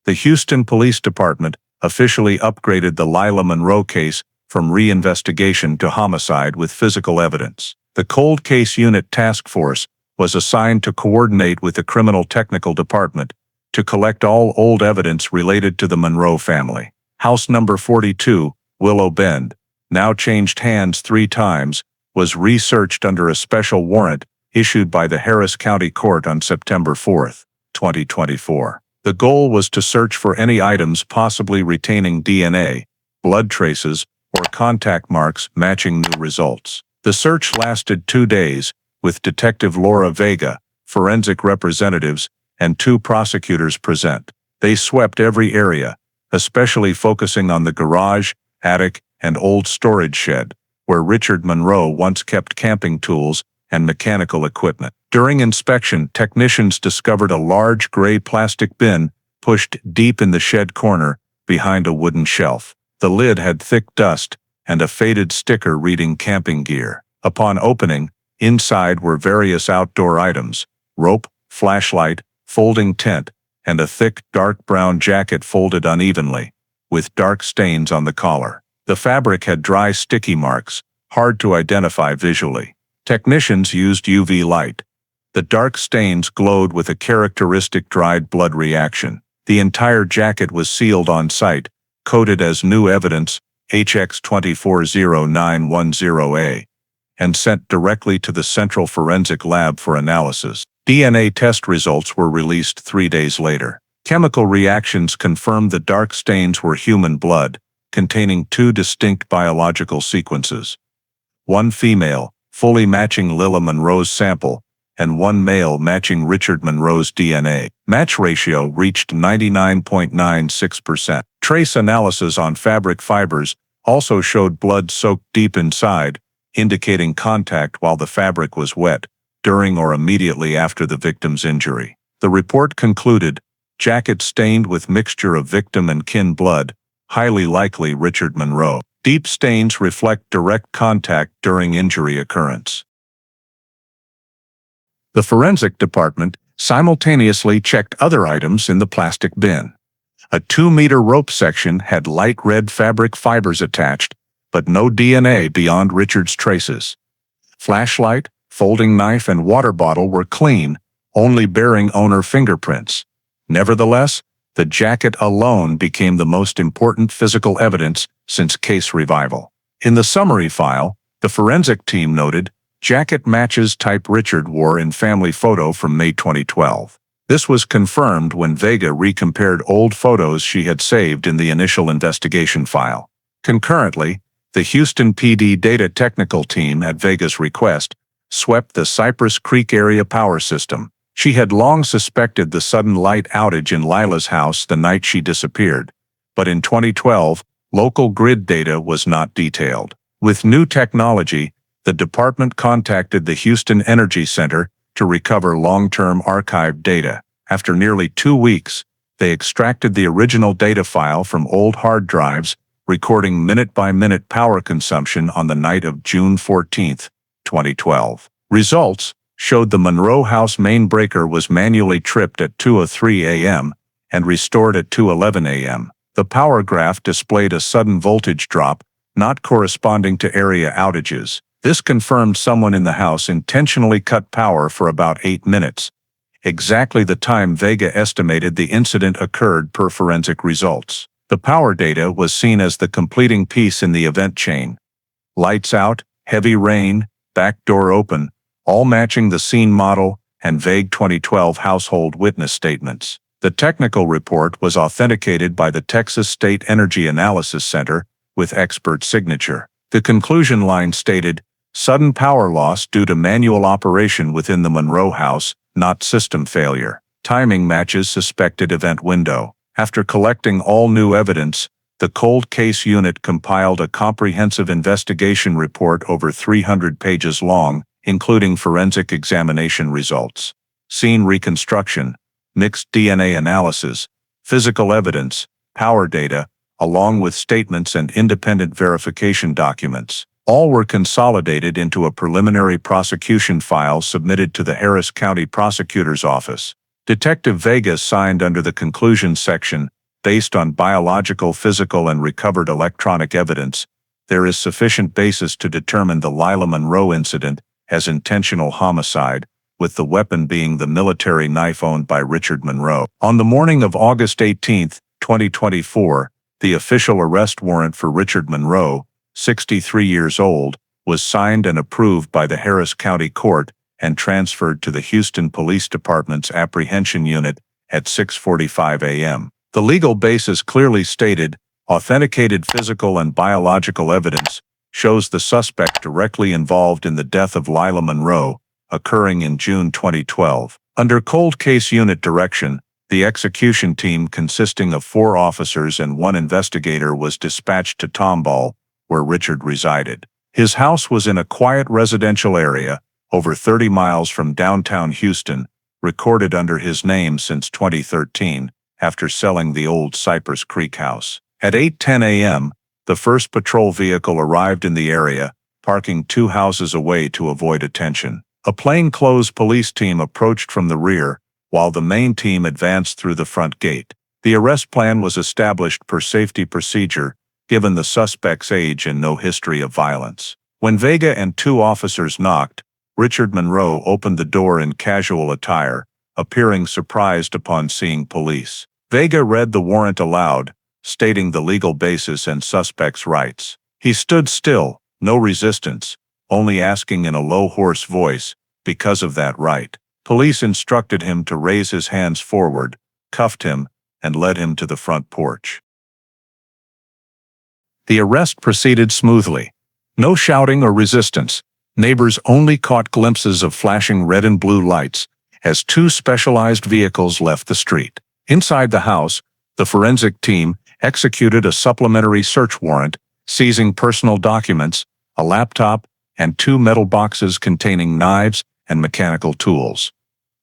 the Houston Police Department officially upgraded the Lila Monroe case from reinvestigation to homicide with physical evidence. The Cold Case Unit Task Force was assigned to coordinate with the Criminal Technical Department to collect all old evidence related to the Monroe family. House number 42, Willow Bend, now changed hands 3 times, was researched under a special warrant issued by the Harris County Court on September 4, 2024. The goal was to search for any items possibly retaining DNA, blood traces, or contact marks matching new results. The search lasted 2 days, with Detective Laura Vega, forensic representatives, and 2 prosecutors present. They swept every area, especially focusing on the garage, attic, and old storage shed, where Richard Monroe once kept camping tools and mechanical equipment. During inspection, technicians discovered a large gray plastic bin pushed deep in the shed corner behind a wooden shelf. The lid had thick dust and a faded sticker reading camping gear. Upon opening, inside were various outdoor items: rope, flashlight, folding tent, and a thick, dark brown jacket folded unevenly, with dark stains on the collar. The fabric had dry, sticky marks, hard to identify visually. Technicians used UV light. The dark stains glowed with a characteristic dried blood reaction. The entire jacket was sealed on site, coded as new evidence HX2400910A, and sent directly to the Central Forensic Lab for analysis. DNA test results were released 3 days later. Chemical reactions confirmed the dark stains were human blood, containing 2 distinct biological sequences. 1 female, fully matching Lila Monroe's sample, and 1 male matching Richard Monroe's DNA. Match ratio reached 99.96%. Trace analysis on fabric fibers also showed blood soaked deep inside, indicating contact while the fabric was wet, during or immediately after the victim's injury. The report concluded, jacket stained with mixture of victim and kin blood, highly likely Richard Monroe. Deep stains reflect direct contact during injury occurrence. The forensic department simultaneously checked other items in the plastic bin. A 2-meter rope section had light red fabric fibers attached, but no DNA beyond Richard's traces. Flashlight, folding knife, and water bottle were clean, only bearing owner fingerprints. Nevertheless, the jacket alone became the most important physical evidence since case revival. In the summary file, the forensic team noted, jacket matches type Richard wore in family photo from May 2012. This was confirmed when Vega recompared old photos she had saved in the initial investigation file. Concurrently, the Houston PD data technical team, at Vega's request, swept the Cypress Creek area power system. She had long suspected the sudden light outage in Lila's house the night she disappeared, but in 2012, local grid data was not detailed. With new technology, the department contacted the Houston Energy Center to recover long-term archived data. After nearly 2 weeks, they extracted the original data file from old hard drives, recording minute-by-minute power consumption on the night of June 14, 2012. Results showed the Monroe house main breaker was manually tripped at 2:03 a.m. and restored at 2:11 a.m. The power graph displayed a sudden voltage drop, not corresponding to area outages. This confirmed someone in the house intentionally cut power for about 8 minutes, exactly the time Vega estimated the incident occurred per forensic results. The power data was seen as the completing piece in the event chain. Lights out, heavy rain, back door open, all matching the scene model and vague 2012 household witness statements. The technical report was authenticated by the Texas State Energy Analysis Center with expert signature. The conclusion line stated, sudden power loss due to manual operation within the Monroe house, not system failure. Timing matches suspected event window. After collecting all new evidence, the cold case unit compiled a comprehensive investigation report over 300 pages long, including forensic examination results, scene reconstruction, mixed DNA analysis, physical evidence, power data, along with statements and independent verification documents. All were consolidated into a preliminary prosecution file submitted to the Harris County Prosecutor's Office. Detective Vega signed under the conclusion section, based on biological, physical, and recovered electronic evidence, there is sufficient basis to determine the Lila Monroe incident as intentional homicide, with the weapon being the military knife owned by Richard Monroe. On the morning of August 18, 2024, the official arrest warrant for Richard Monroe, 63 years old, was signed and approved by the Harris County Court and transferred to the Houston Police Department's apprehension unit at 6:45 a.m. The legal basis clearly stated, authenticated physical and biological evidence shows the suspect directly involved in the death of Lila Monroe, occurring in June 2012. Under cold case unit direction, the execution team consisting of 4 officers and 1 investigator was dispatched to Tomball, where Richard resided. His house was in a quiet residential area, over 30 miles from downtown Houston, recorded under his name since 2013, after selling the old Cypress Creek house. At 8:10 a.m., the first patrol vehicle arrived in the area, parking 2 houses away to avoid attention. A plainclothes police team approached from the rear, while the main team advanced through the front gate. The arrest plan was established per safety procedure, given the suspect's age and no history of violence. When Vega and 2 officers knocked, Richard Monroe opened the door in casual attire, appearing surprised upon seeing police. Vega read the warrant aloud, stating the legal basis and suspect's rights. He stood still, no resistance, only asking in a low, hoarse voice, because of that right. Police instructed him to raise his hands forward, cuffed him, and led him to the front porch. The arrest proceeded smoothly. No shouting or resistance. Neighbors only caught glimpses of flashing red and blue lights as 2 specialized vehicles left the street. Inside the house, the forensic team executed a supplementary search warrant, seizing personal documents, a laptop, and 2 metal boxes containing knives and mechanical tools.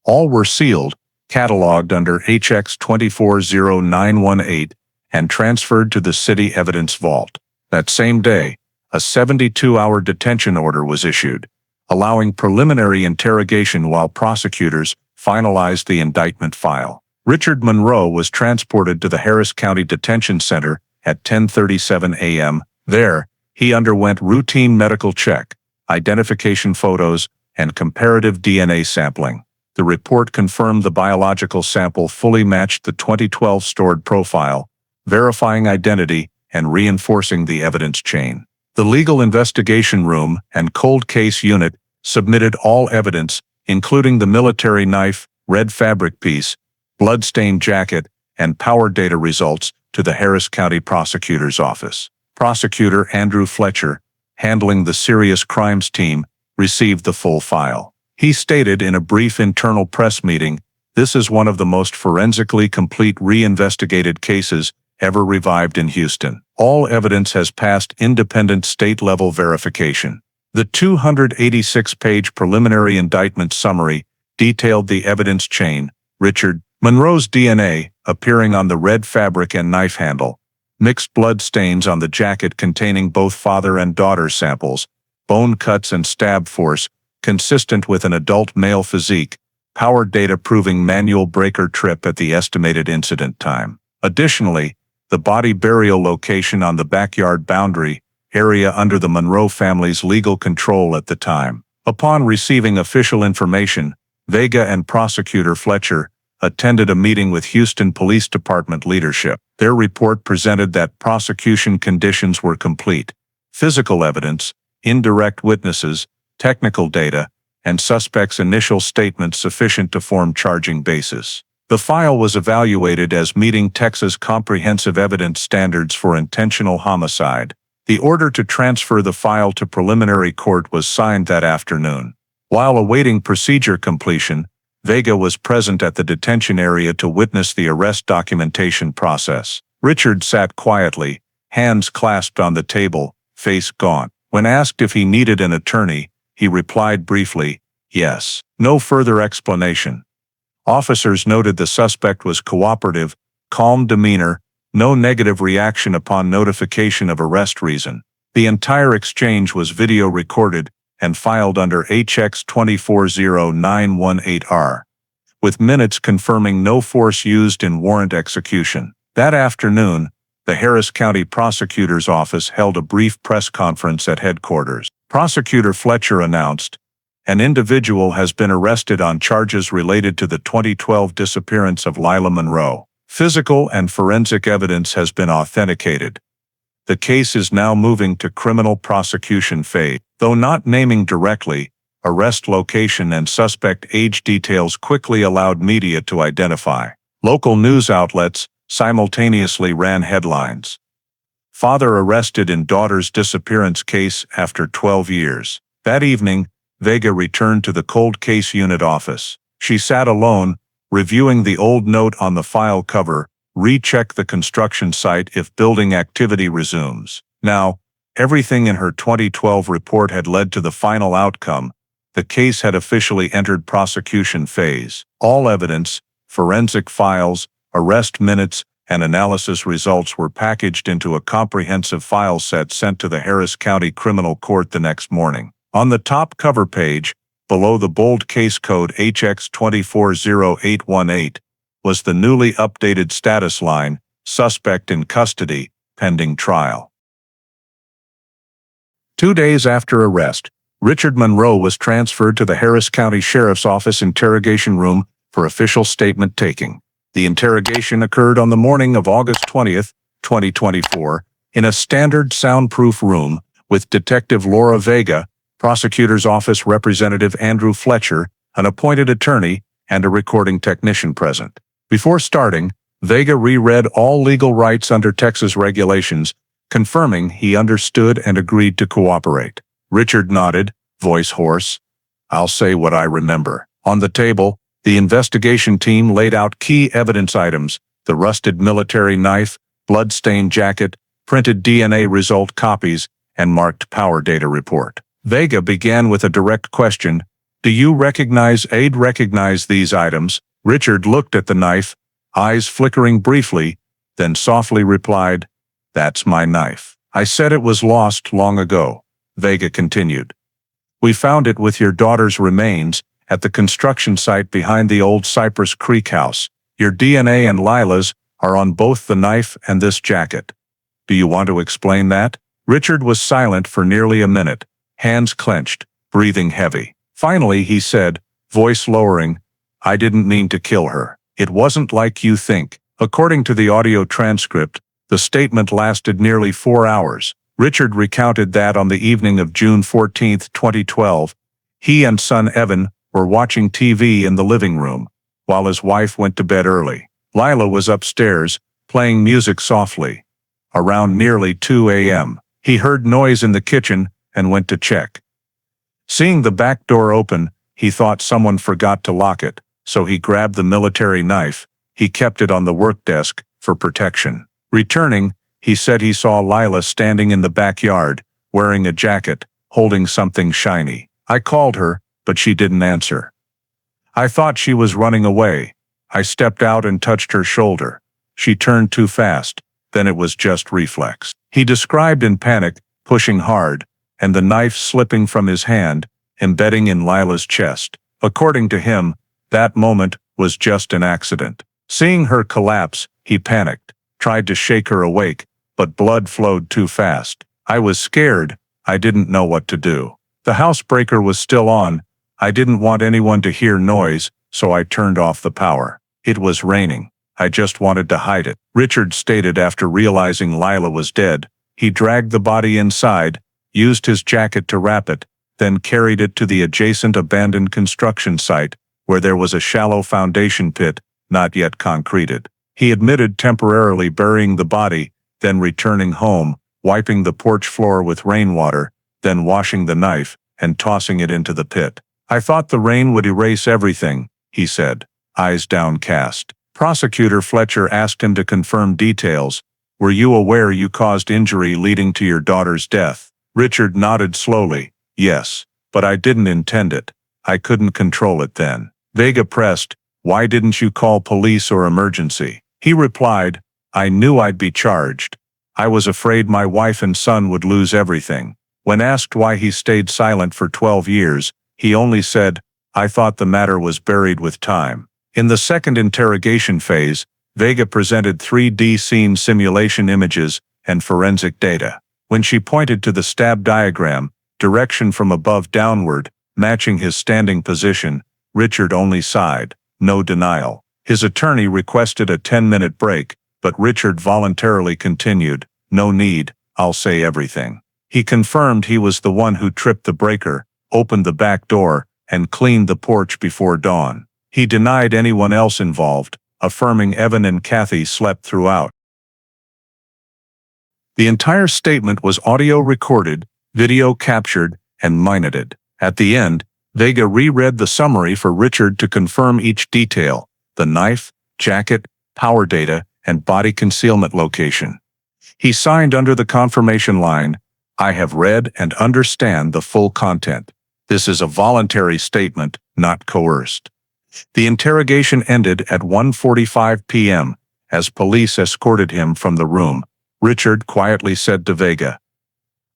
All were sealed, cataloged under HX 240918, and transferred to the city evidence vault. That same day, a 72-hour detention order was issued, allowing preliminary interrogation while prosecutors finalized the indictment file. Richard Monroe was transported to the Harris County Detention Center at 10:37 a.m. There, he underwent routine medical check, identification photos, and comparative DNA sampling. The report confirmed the biological sample fully matched the 2012 stored profile, verifying identity and reinforcing the evidence chain. The Legal Investigation Room and Cold Case Unit submitted all evidence, including the military knife, red fabric piece, blood-stained jacket, and power data results, to the Harris County Prosecutor's Office. Prosecutor Andrew Fletcher, handling the Serious Crimes Team, received the full file. He stated in a brief internal press meeting, "This is one of the most forensically complete reinvestigated cases ever revived in Houston. All evidence has passed independent state-level verification." The 286-page preliminary indictment summary detailed the evidence chain: Richard Monroe's DNA, appearing on the red fabric and knife handle, mixed blood stains on the jacket containing both father and daughter samples, bone cuts and stab force, consistent with an adult male physique, power data proving manual breaker trip at the estimated incident time. Additionally, the body burial location on the backyard boundary area under the Monroe family's legal control at the time. Upon receiving official information, Vega and Prosecutor Fletcher attended a meeting with Houston Police Department leadership. Their report presented that prosecution conditions were complete: physical evidence, indirect witnesses, technical data, and suspects' initial statements sufficient to form charging basis. The file was evaluated as meeting Texas comprehensive evidence standards for intentional homicide. The order to transfer the file to preliminary court was signed that afternoon. While awaiting procedure completion, Vega was present at the detention area to witness the arrest documentation process. Richard sat quietly, hands clasped on the table, face gaunt. When asked if he needed an attorney, he replied briefly, "Yes." No further explanation. Officers noted the suspect was cooperative, calm demeanor, no negative reaction upon notification of arrest reason. The entire exchange was video recorded and filed under HX 240918R, with minutes confirming no force used in warrant execution. That afternoon, the Harris County Prosecutor's Office held a brief press conference at headquarters. Prosecutor Fletcher announced, "An individual has been arrested on charges related to the 2012 disappearance of Lila Monroe. Physical and forensic evidence has been authenticated. The case is now moving to criminal prosecution phase." Though not naming directly, arrest location and suspect age details quickly allowed media to identify. Local news outlets simultaneously ran headlines: "Father arrested in daughter's disappearance case after 12 years. That evening, Vega returned to the Cold Case Unit office. She sat alone, reviewing the old note on the file cover: "Recheck the construction site if building activity resumes." Now, everything in her 2012 report had led to the final outcome: the case had officially entered prosecution phase. All evidence, forensic files, arrest minutes, and analysis results were packaged into a comprehensive file set sent to the Harris County Criminal Court the next morning. On the top cover page, below the bold case code HX24018, was the newly updated status line, suspect in custody, pending trial. 2 days after arrest, Richard Monroe was transferred to the Harris County Sheriff's Office interrogation room for official statement taking. The interrogation occurred on the morning of August 20, 2024, in a standard soundproof room with Detective Laura Vega, Prosecutor's Office Representative Andrew Fletcher, an appointed attorney, and a recording technician present. Before starting, Vega reread all legal rights under Texas regulations, confirming he understood and agreed to cooperate. Richard nodded, voice hoarse. "I'll say what I remember." On the table, the investigation team laid out key evidence items: the rusted military knife, blood-stained jacket, printed DNA result copies, and marked power data report. Vega began with a direct question. "Do you recognize these items?" Richard looked at the knife, eyes flickering briefly, then softly replied, "That's my knife. I said it was lost long ago." Vega continued, "We found it with your daughter's remains at the construction site behind the old Cypress Creek house. Your DNA and Lila's are on both the knife and this jacket. Do you want to explain that?" Richard was silent for nearly a minute, hands clenched, breathing heavy. Finally he said, voice lowering, "I didn't mean to kill her. It wasn't like you think." According to the audio transcript, the statement lasted nearly 4 hours. Richard recounted that on the evening of June 14, 2012, he and son Evan were watching TV in the living room, while his wife went to bed early. Lila was upstairs, playing music softly. Around nearly 2 a.m., he heard noise in the kitchen and went to check. Seeing the back door open, he thought someone forgot to lock it, so he grabbed the military knife. He kept it on the work desk for protection. Returning, he said he saw Lila standing in the backyard, wearing a jacket, holding something shiny. "I called her, but she didn't answer. I thought she was running away. I stepped out and touched her shoulder. She turned too fast, then it was just reflex." He described in panic, pushing hard, and the knife slipping from his hand, embedding in Lila's chest. According to him, that moment was just an accident. Seeing her collapse, he panicked, tried to shake her awake, but blood flowed too fast. "I was scared. I didn't know what to do. The housebreaker was still on. I didn't want anyone to hear noise, so I turned off the power. It was raining. I just wanted to hide it." Richard stated after realizing Lila was dead, he dragged the body inside, used his jacket to wrap it, then carried it to the adjacent abandoned construction site, where there was a shallow foundation pit, not yet concreted. He admitted temporarily burying the body, then returning home, wiping the porch floor with rainwater, then washing the knife and tossing it into the pit. "I thought the rain would erase everything," he said, eyes downcast. Prosecutor Fletcher asked him to confirm details. "Were you aware you caused injury leading to your daughter's death?" Richard nodded slowly. "Yes, but I didn't intend it. I couldn't control it then." Vega pressed, "Why didn't you call police or emergency?" He replied, "I knew I'd be charged. I was afraid my wife and son would lose everything." When asked why he stayed silent for 12 years, he only said, "I thought the matter was buried with time." In the second interrogation phase, Vega presented 3D scene simulation images and forensic data. When she pointed to the stab diagram, direction from above downward, matching his standing position, Richard only sighed, no denial. His attorney requested a 10-minute break, but Richard voluntarily continued, "No need, I'll say everything." He confirmed he was the one who tripped the breaker, opened the back door, and cleaned the porch before dawn. He denied anyone else involved, affirming Evan and Kathy slept throughout. The entire statement was audio recorded, video captured, and minuted. At the end, Vega reread the summary for Richard to confirm each detail: the knife, jacket, power data, and body concealment location. He signed under the confirmation line, "I have read and understand the full content. This is a voluntary statement, not coerced. The interrogation ended at 1:45 p.m. As police escorted him from the room. Richard quietly said to Vega,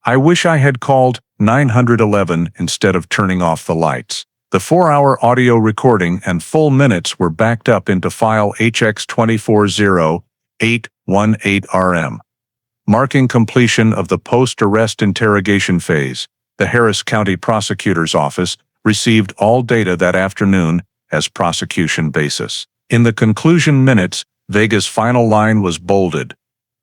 "I wish I had called 911 instead of turning off the lights." The 4-hour audio recording and full minutes were backed up into file HX240-818RM. Marking completion of the post-arrest interrogation phase, the Harris County Prosecutor's Office received all data that afternoon as prosecution basis. In the conclusion minutes, Vega's final line was bolded.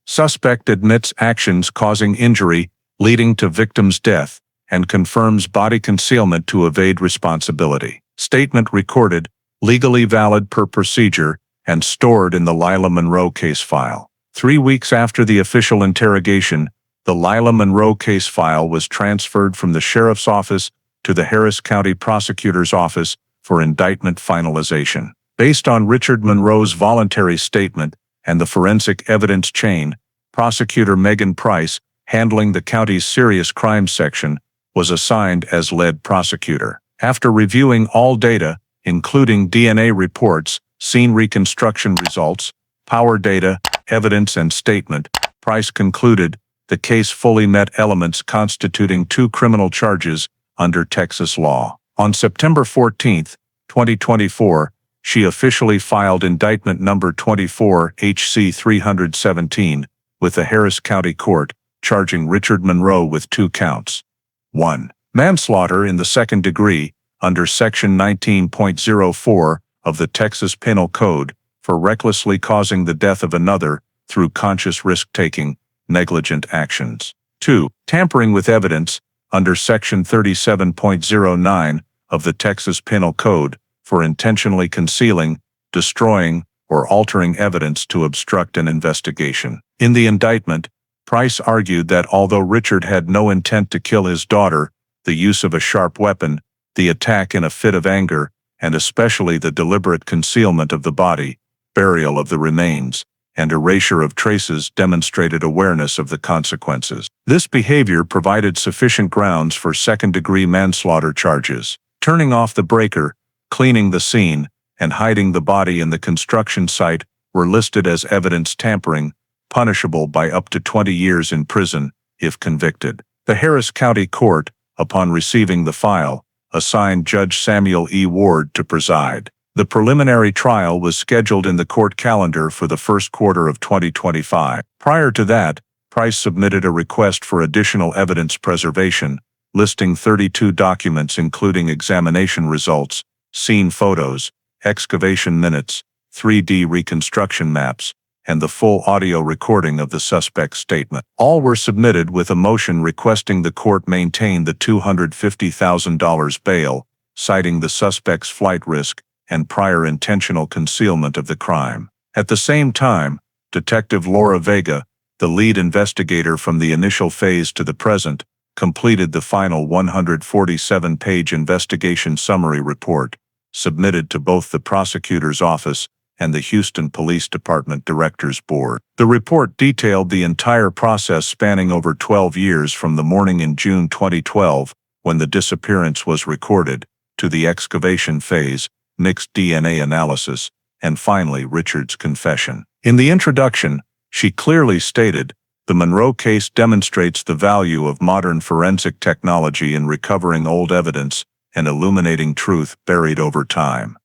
Suspect admits actions causing injury leading to victim's death and confirms body concealment to evade responsibility. Statement recorded, legally valid per procedure, and stored in the Lila Monroe case file. 3 weeks after the official interrogation, the Lila Monroe case file was transferred from the Sheriff's Office to the Harris County Prosecutor's Office for indictment finalization. Based on Richard Monroe's voluntary statement and the forensic evidence chain, Prosecutor Megan Price, handling the county's serious crimes section, was assigned as lead prosecutor. After reviewing all data, including DNA reports, scene reconstruction results, power data, evidence and statement, Price concluded the case fully met elements constituting 2 criminal charges under Texas law. On September 14, 2024, she officially filed indictment number 24 HC 317 with the Harris County Court, charging Richard Monroe with 2 counts. 1. Manslaughter in the second degree, under Section 19.04 of the Texas Penal Code, for recklessly causing the death of another through conscious risk-taking, negligent actions. 2. Tampering with evidence, under Section 37.09 of the Texas Penal Code, for intentionally concealing, destroying, or altering evidence to obstruct an investigation. In the indictment, Price argued that although Richard had no intent to kill his daughter, the use of a sharp weapon, the attack in a fit of anger, and especially the deliberate concealment of the body, burial of the remains, and erasure of traces demonstrated awareness of the consequences. This behavior provided sufficient grounds for second-degree manslaughter charges. Turning off the breaker, cleaning the scene, and hiding the body in the construction site were listed as evidence tampering, punishable by up to 20 years in prison, if convicted. The Harris County Court, upon receiving the file, assigned Judge Samuel E. Ward to preside. The preliminary trial was scheduled in the court calendar for the first quarter of 2025. Prior to that, Price submitted a request for additional evidence preservation, listing 32 documents including examination results, scene photos, excavation minutes, 3D reconstruction maps, and the full audio recording of the suspect's statement. All were submitted with a motion requesting the court maintain the $250,000 bail, citing the suspect's flight risk and prior intentional concealment of the crime. At the same time, Detective Laura Vega, the lead investigator from the initial phase to the present, completed the final 147-page investigation summary report, submitted to both the prosecutor's office and the Houston Police Department Directors Board. The report detailed the entire process spanning over 12 years from the morning in June 2012, when the disappearance was recorded, to the excavation phase, mixed DNA analysis, and finally Richard's confession. In the introduction, she clearly stated, "The Monroe case demonstrates the value of modern forensic technology in recovering old evidence and illuminating truth buried over time."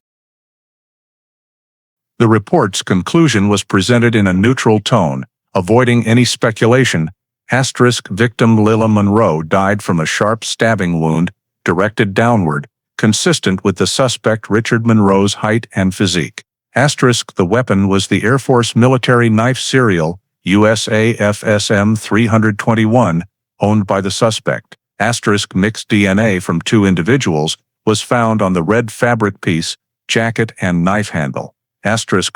The report's conclusion was presented in a neutral tone, avoiding any speculation. Victim Lila Monroe died from a sharp stabbing wound, directed downward, consistent with the suspect Richard Monroe's height and physique. The weapon was the Air Force military knife serial, USA FSM 321, owned by the suspect. Mixed DNA from 2 individuals was found on the red fabric piece, jacket and knife handle.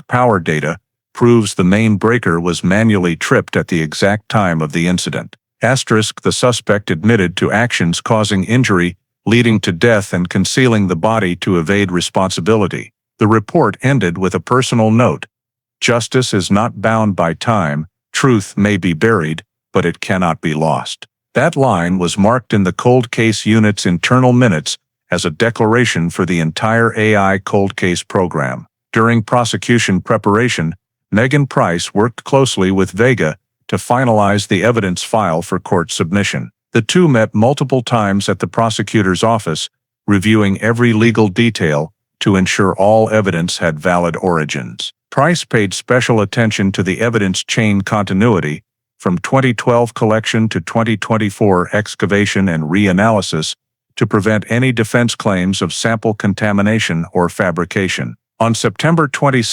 Power data proves the main breaker was manually tripped at the exact time of the incident. The suspect admitted to actions causing injury, leading to death and concealing the body to evade responsibility. The report ended with a personal note. Justice is not bound by time, truth may be buried, but it cannot be lost. That line was marked in the cold case unit's internal minutes as a declaration for the entire AI cold case program. During prosecution preparation, Megan Price worked closely with Vega to finalize the evidence file for court submission. The two met multiple times at the prosecutor's office, reviewing every legal detail to ensure all evidence had valid origins. Price paid special attention to the evidence chain continuity, from 2012 collection to 2024 excavation and reanalysis, to prevent any defense claims of sample contamination or fabrication. On September 22,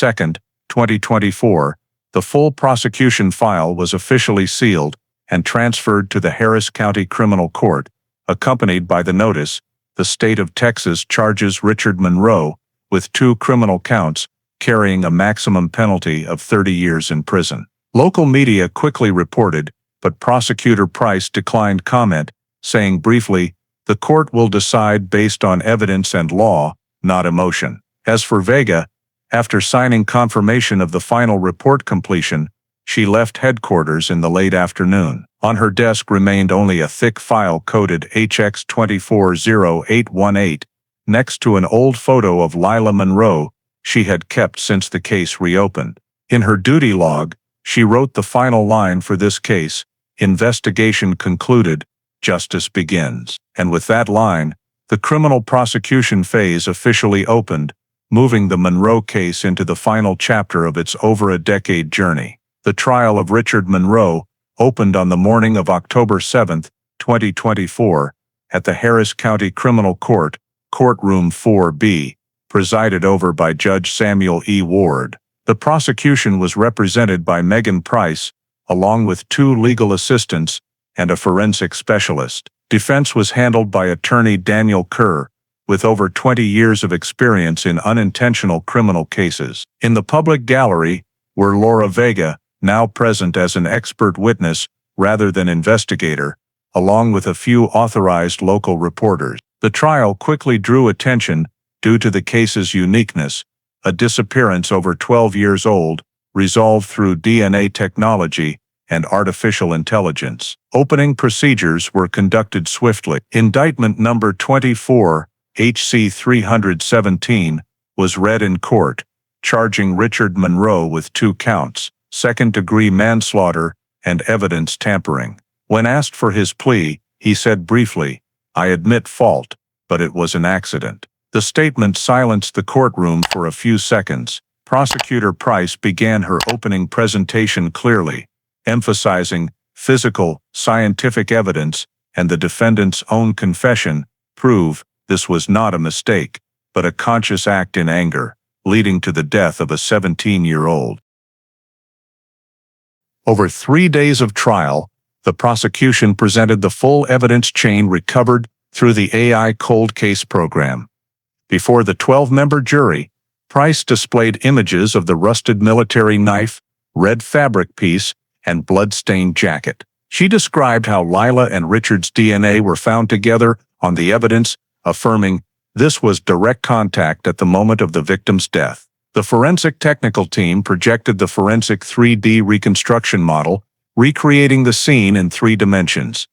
2024, the full prosecution file was officially sealed and transferred to the Harris County Criminal Court. Accompanied by the notice, the state of Texas charges Richard Monroe with 2 criminal counts, carrying a maximum penalty of 30 years in prison. Local media quickly reported, but Prosecutor Price declined comment, saying briefly, "The court will decide based on evidence and law, not emotion." As for Vega, after signing confirmation of the final report completion, she left headquarters in the late afternoon. On her desk remained only a thick file coded HX 240818, next to an old photo of Lila Monroe she had kept since the case reopened. In her duty log, she wrote the final line for this case: "Investigation concluded, justice begins." And with that line, the criminal prosecution phase officially opened, moving the Monroe case into the final chapter of its over-a-decade journey. The trial of Richard Monroe opened on the morning of October 7, 2024, at the Harris County Criminal Court, Courtroom 4B, presided over by Judge Samuel E. Ward. The prosecution was represented by Megan Price, along with 2 legal assistants and a forensic specialist. Defense was handled by attorney Daniel Kerr, with over 20 years of experience in unintentional criminal cases. In the public gallery were Laura Vega, now present as an expert witness rather than investigator, along with a few authorized local reporters. The trial quickly drew attention due to the case's uniqueness, a disappearance over 12 years old, resolved through DNA technology and artificial intelligence. Opening procedures were conducted swiftly. Indictment number 24, HC 317, was read in court, charging Richard Monroe with 2 counts, second-degree manslaughter and evidence tampering. When asked for his plea, he said briefly, "I admit fault, but it was an accident." The statement silenced the courtroom for a few seconds. Prosecutor Price began her opening presentation clearly, emphasizing physical, scientific evidence and the defendant's own confession prove this was not a mistake, but a conscious act in anger, leading to the death of a 17-year-old. Over 3 days of trial, the prosecution presented the full evidence chain recovered through the AI cold case program. Before the 12-member jury, Price displayed images of the rusted military knife, red fabric piece, and blood-stained jacket. She described how Lila and Richard's DNA were found together on the evidence, affirming this was direct contact at the moment of the victim's death. The forensic technical team projected the forensic 3D reconstruction model, recreating the scene in 3 dimensions: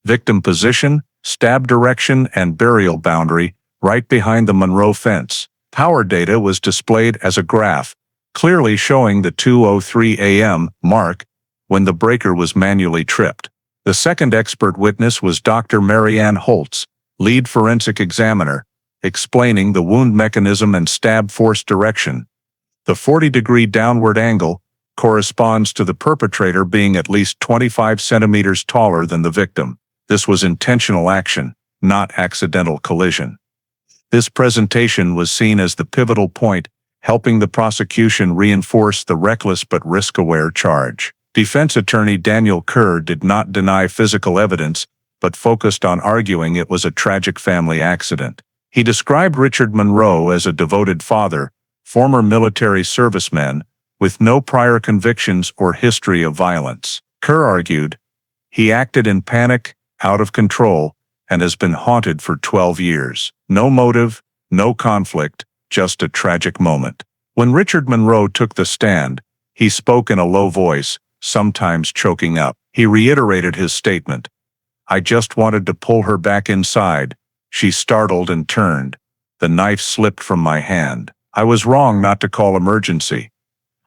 victim position, stab direction, and burial boundary, right behind the Monroe fence. Power data was displayed as a graph, clearly showing the 2:03 a.m. mark when the breaker was manually tripped. The second expert witness was Dr. Marianne Holtz, lead forensic examiner, explaining the wound mechanism and stab force direction. The 40-degree downward angle corresponds to the perpetrator being at least 25 centimeters taller than the victim. This was intentional action, not accidental collision. This presentation was seen as the pivotal point, helping the prosecution reinforce the reckless but risk-aware charge. Defense attorney Daniel Kerr did not deny physical evidence, but focused on arguing it was a tragic family accident. He described Richard Monroe as a devoted father, former military serviceman, with no prior convictions or history of violence. Kerr argued, he acted in panic, out of control, and has been haunted for 12 years. No motive, no conflict, just a tragic moment. When Richard Monroe took the stand, he spoke in a low voice, sometimes choking up. He reiterated his statement, I just wanted to pull her back inside. She startled and turned. The knife slipped from my hand. I was wrong not to call emergency.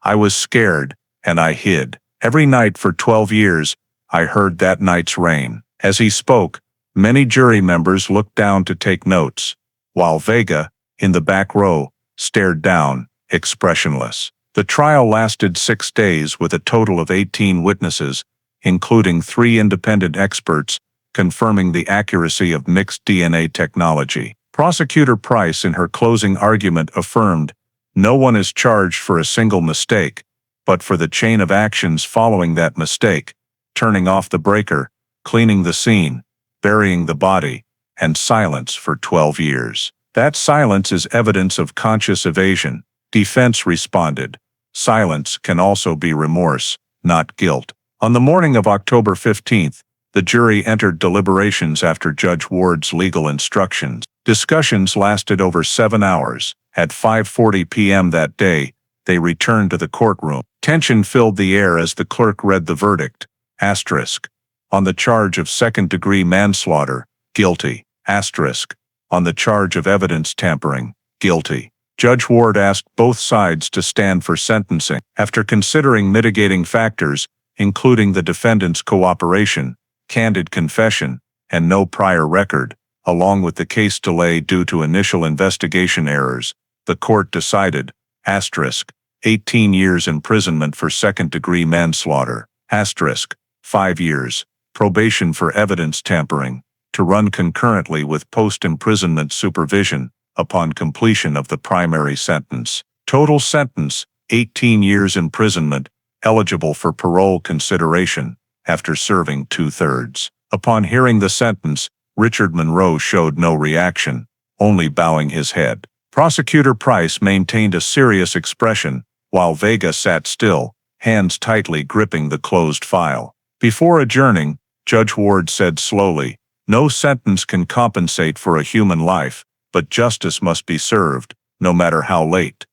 I was scared, and I hid. Every night for 12 years, I heard that night's rain. As he spoke, many jury members looked down to take notes, while Vega, in the back row, stared down, expressionless. The trial lasted 6 days with a total of 18 witnesses, including 3 independent experts, confirming the accuracy of mixed DNA technology. Prosecutor Price in her closing argument affirmed, "No one is charged for a single mistake, but for the chain of actions following that mistake, turning off the breaker, cleaning the scene, burying the body, and silence for 12 years. That silence is evidence of conscious evasion." Defense responded, "Silence can also be remorse, not guilt." On the morning of October 15th, the jury entered deliberations after Judge Ward's legal instructions. Discussions lasted over 7 hours. At 5:40 p.m. that day, they returned to the courtroom. Tension filled the air as the clerk read the verdict. Asterisk. On the charge of second-degree manslaughter, guilty. Asterisk. On the charge of evidence tampering, guilty. Judge Ward asked both sides to stand for sentencing. After considering mitigating factors, including the defendant's cooperation, candid confession, and no prior record, along with the case delay due to initial investigation errors, the court decided, asterisk, 18 years imprisonment for second-degree manslaughter, asterisk, 5 years, probation for evidence tampering, to run concurrently with post-imprisonment supervision upon completion of the primary sentence. Total sentence, 18 years imprisonment, eligible for parole consideration, after serving 2/3. Upon hearing the sentence, Richard Monroe showed no reaction, only bowing his head. Prosecutor Price maintained a serious expression, while Vega sat still, hands tightly gripping the closed file. Before adjourning, Judge Ward said slowly, "No sentence can compensate for a human life, but justice must be served, no matter how late."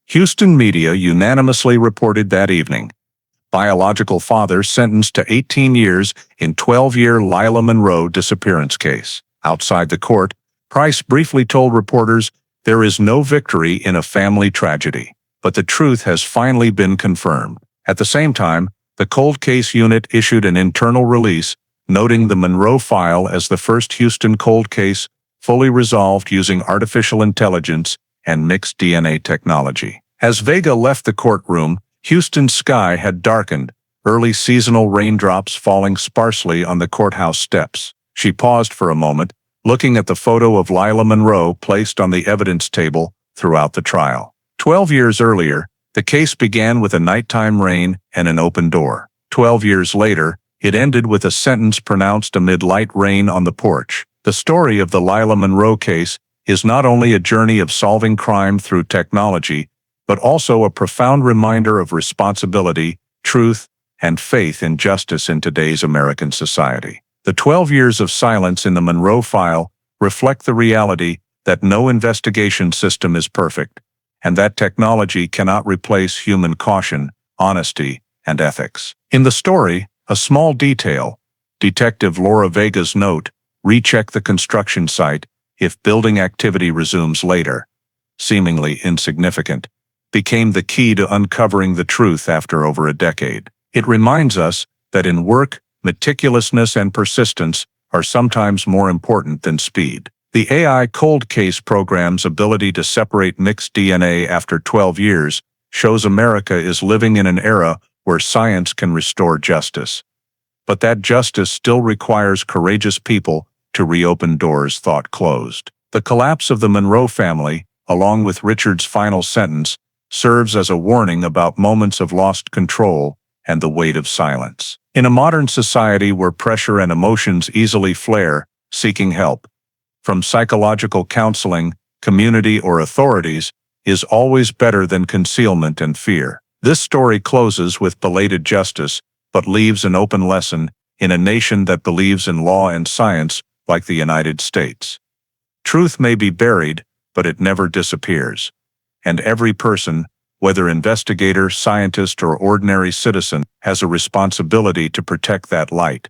Houston media unanimously reported that evening. Biological father sentenced to 18 years in 12-year Lila Monroe disappearance case. Outside the court, Price briefly told reporters, "There is no victory in a family tragedy, but the truth has finally been confirmed." At the same time, the cold case unit issued an internal release, noting the Monroe file as the first Houston cold case fully resolved using artificial intelligence and mixed DNA technology. As Vega left the courtroom, Houston's sky had darkened, early seasonal raindrops falling sparsely on the courthouse steps. She paused for a moment, looking at the photo of Lila Monroe placed on the evidence table throughout the trial. 12 years earlier, the case began with a nighttime rain and an open door. 12 years later, it ended with a sentence pronounced amid light rain on the porch. The story of the Lila Monroe case is not only a journey of solving crime through technology, but also a profound reminder of responsibility, truth, and faith in justice in today's American society. The 12 years of silence in the Monroe file reflect the reality that no investigation system is perfect, and that technology cannot replace human caution, honesty, and ethics. In the story, a small detail, Detective Laura Vega's note, "Recheck the construction site if building activity resumes later," seemingly insignificant, became the key to uncovering the truth after over a decade. It reminds us that in work, meticulousness and persistence are sometimes more important than speed. The AI cold case program's ability to separate mixed DNA after 12 years shows America is living in an era where science can restore justice. But that justice still requires courageous people to reopen doors thought closed. The collapse of the Monroe family, along with Richard's final sentence, serves as a warning about moments of lost control and the weight of silence. In a modern society where pressure and emotions easily flare, seeking help from psychological counseling, community, or authorities is always better than concealment and fear. This story closes with belated justice, but leaves an open lesson in a nation that believes in law and science like the United States. Truth may be buried, but it never disappears. And every person, Whether investigator, scientist, or ordinary citizen has a responsibility to protect that light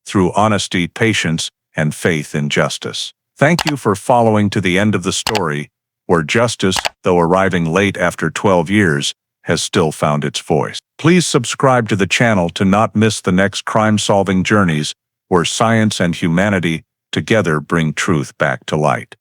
through honesty, patience, and faith in justice. Thank you for following to the end of the story, where justice, though arriving late after 12 years, has still found its voice. Please subscribe to the channel to not miss the next crime-solving journeys where science and humanity together bring truth back to light.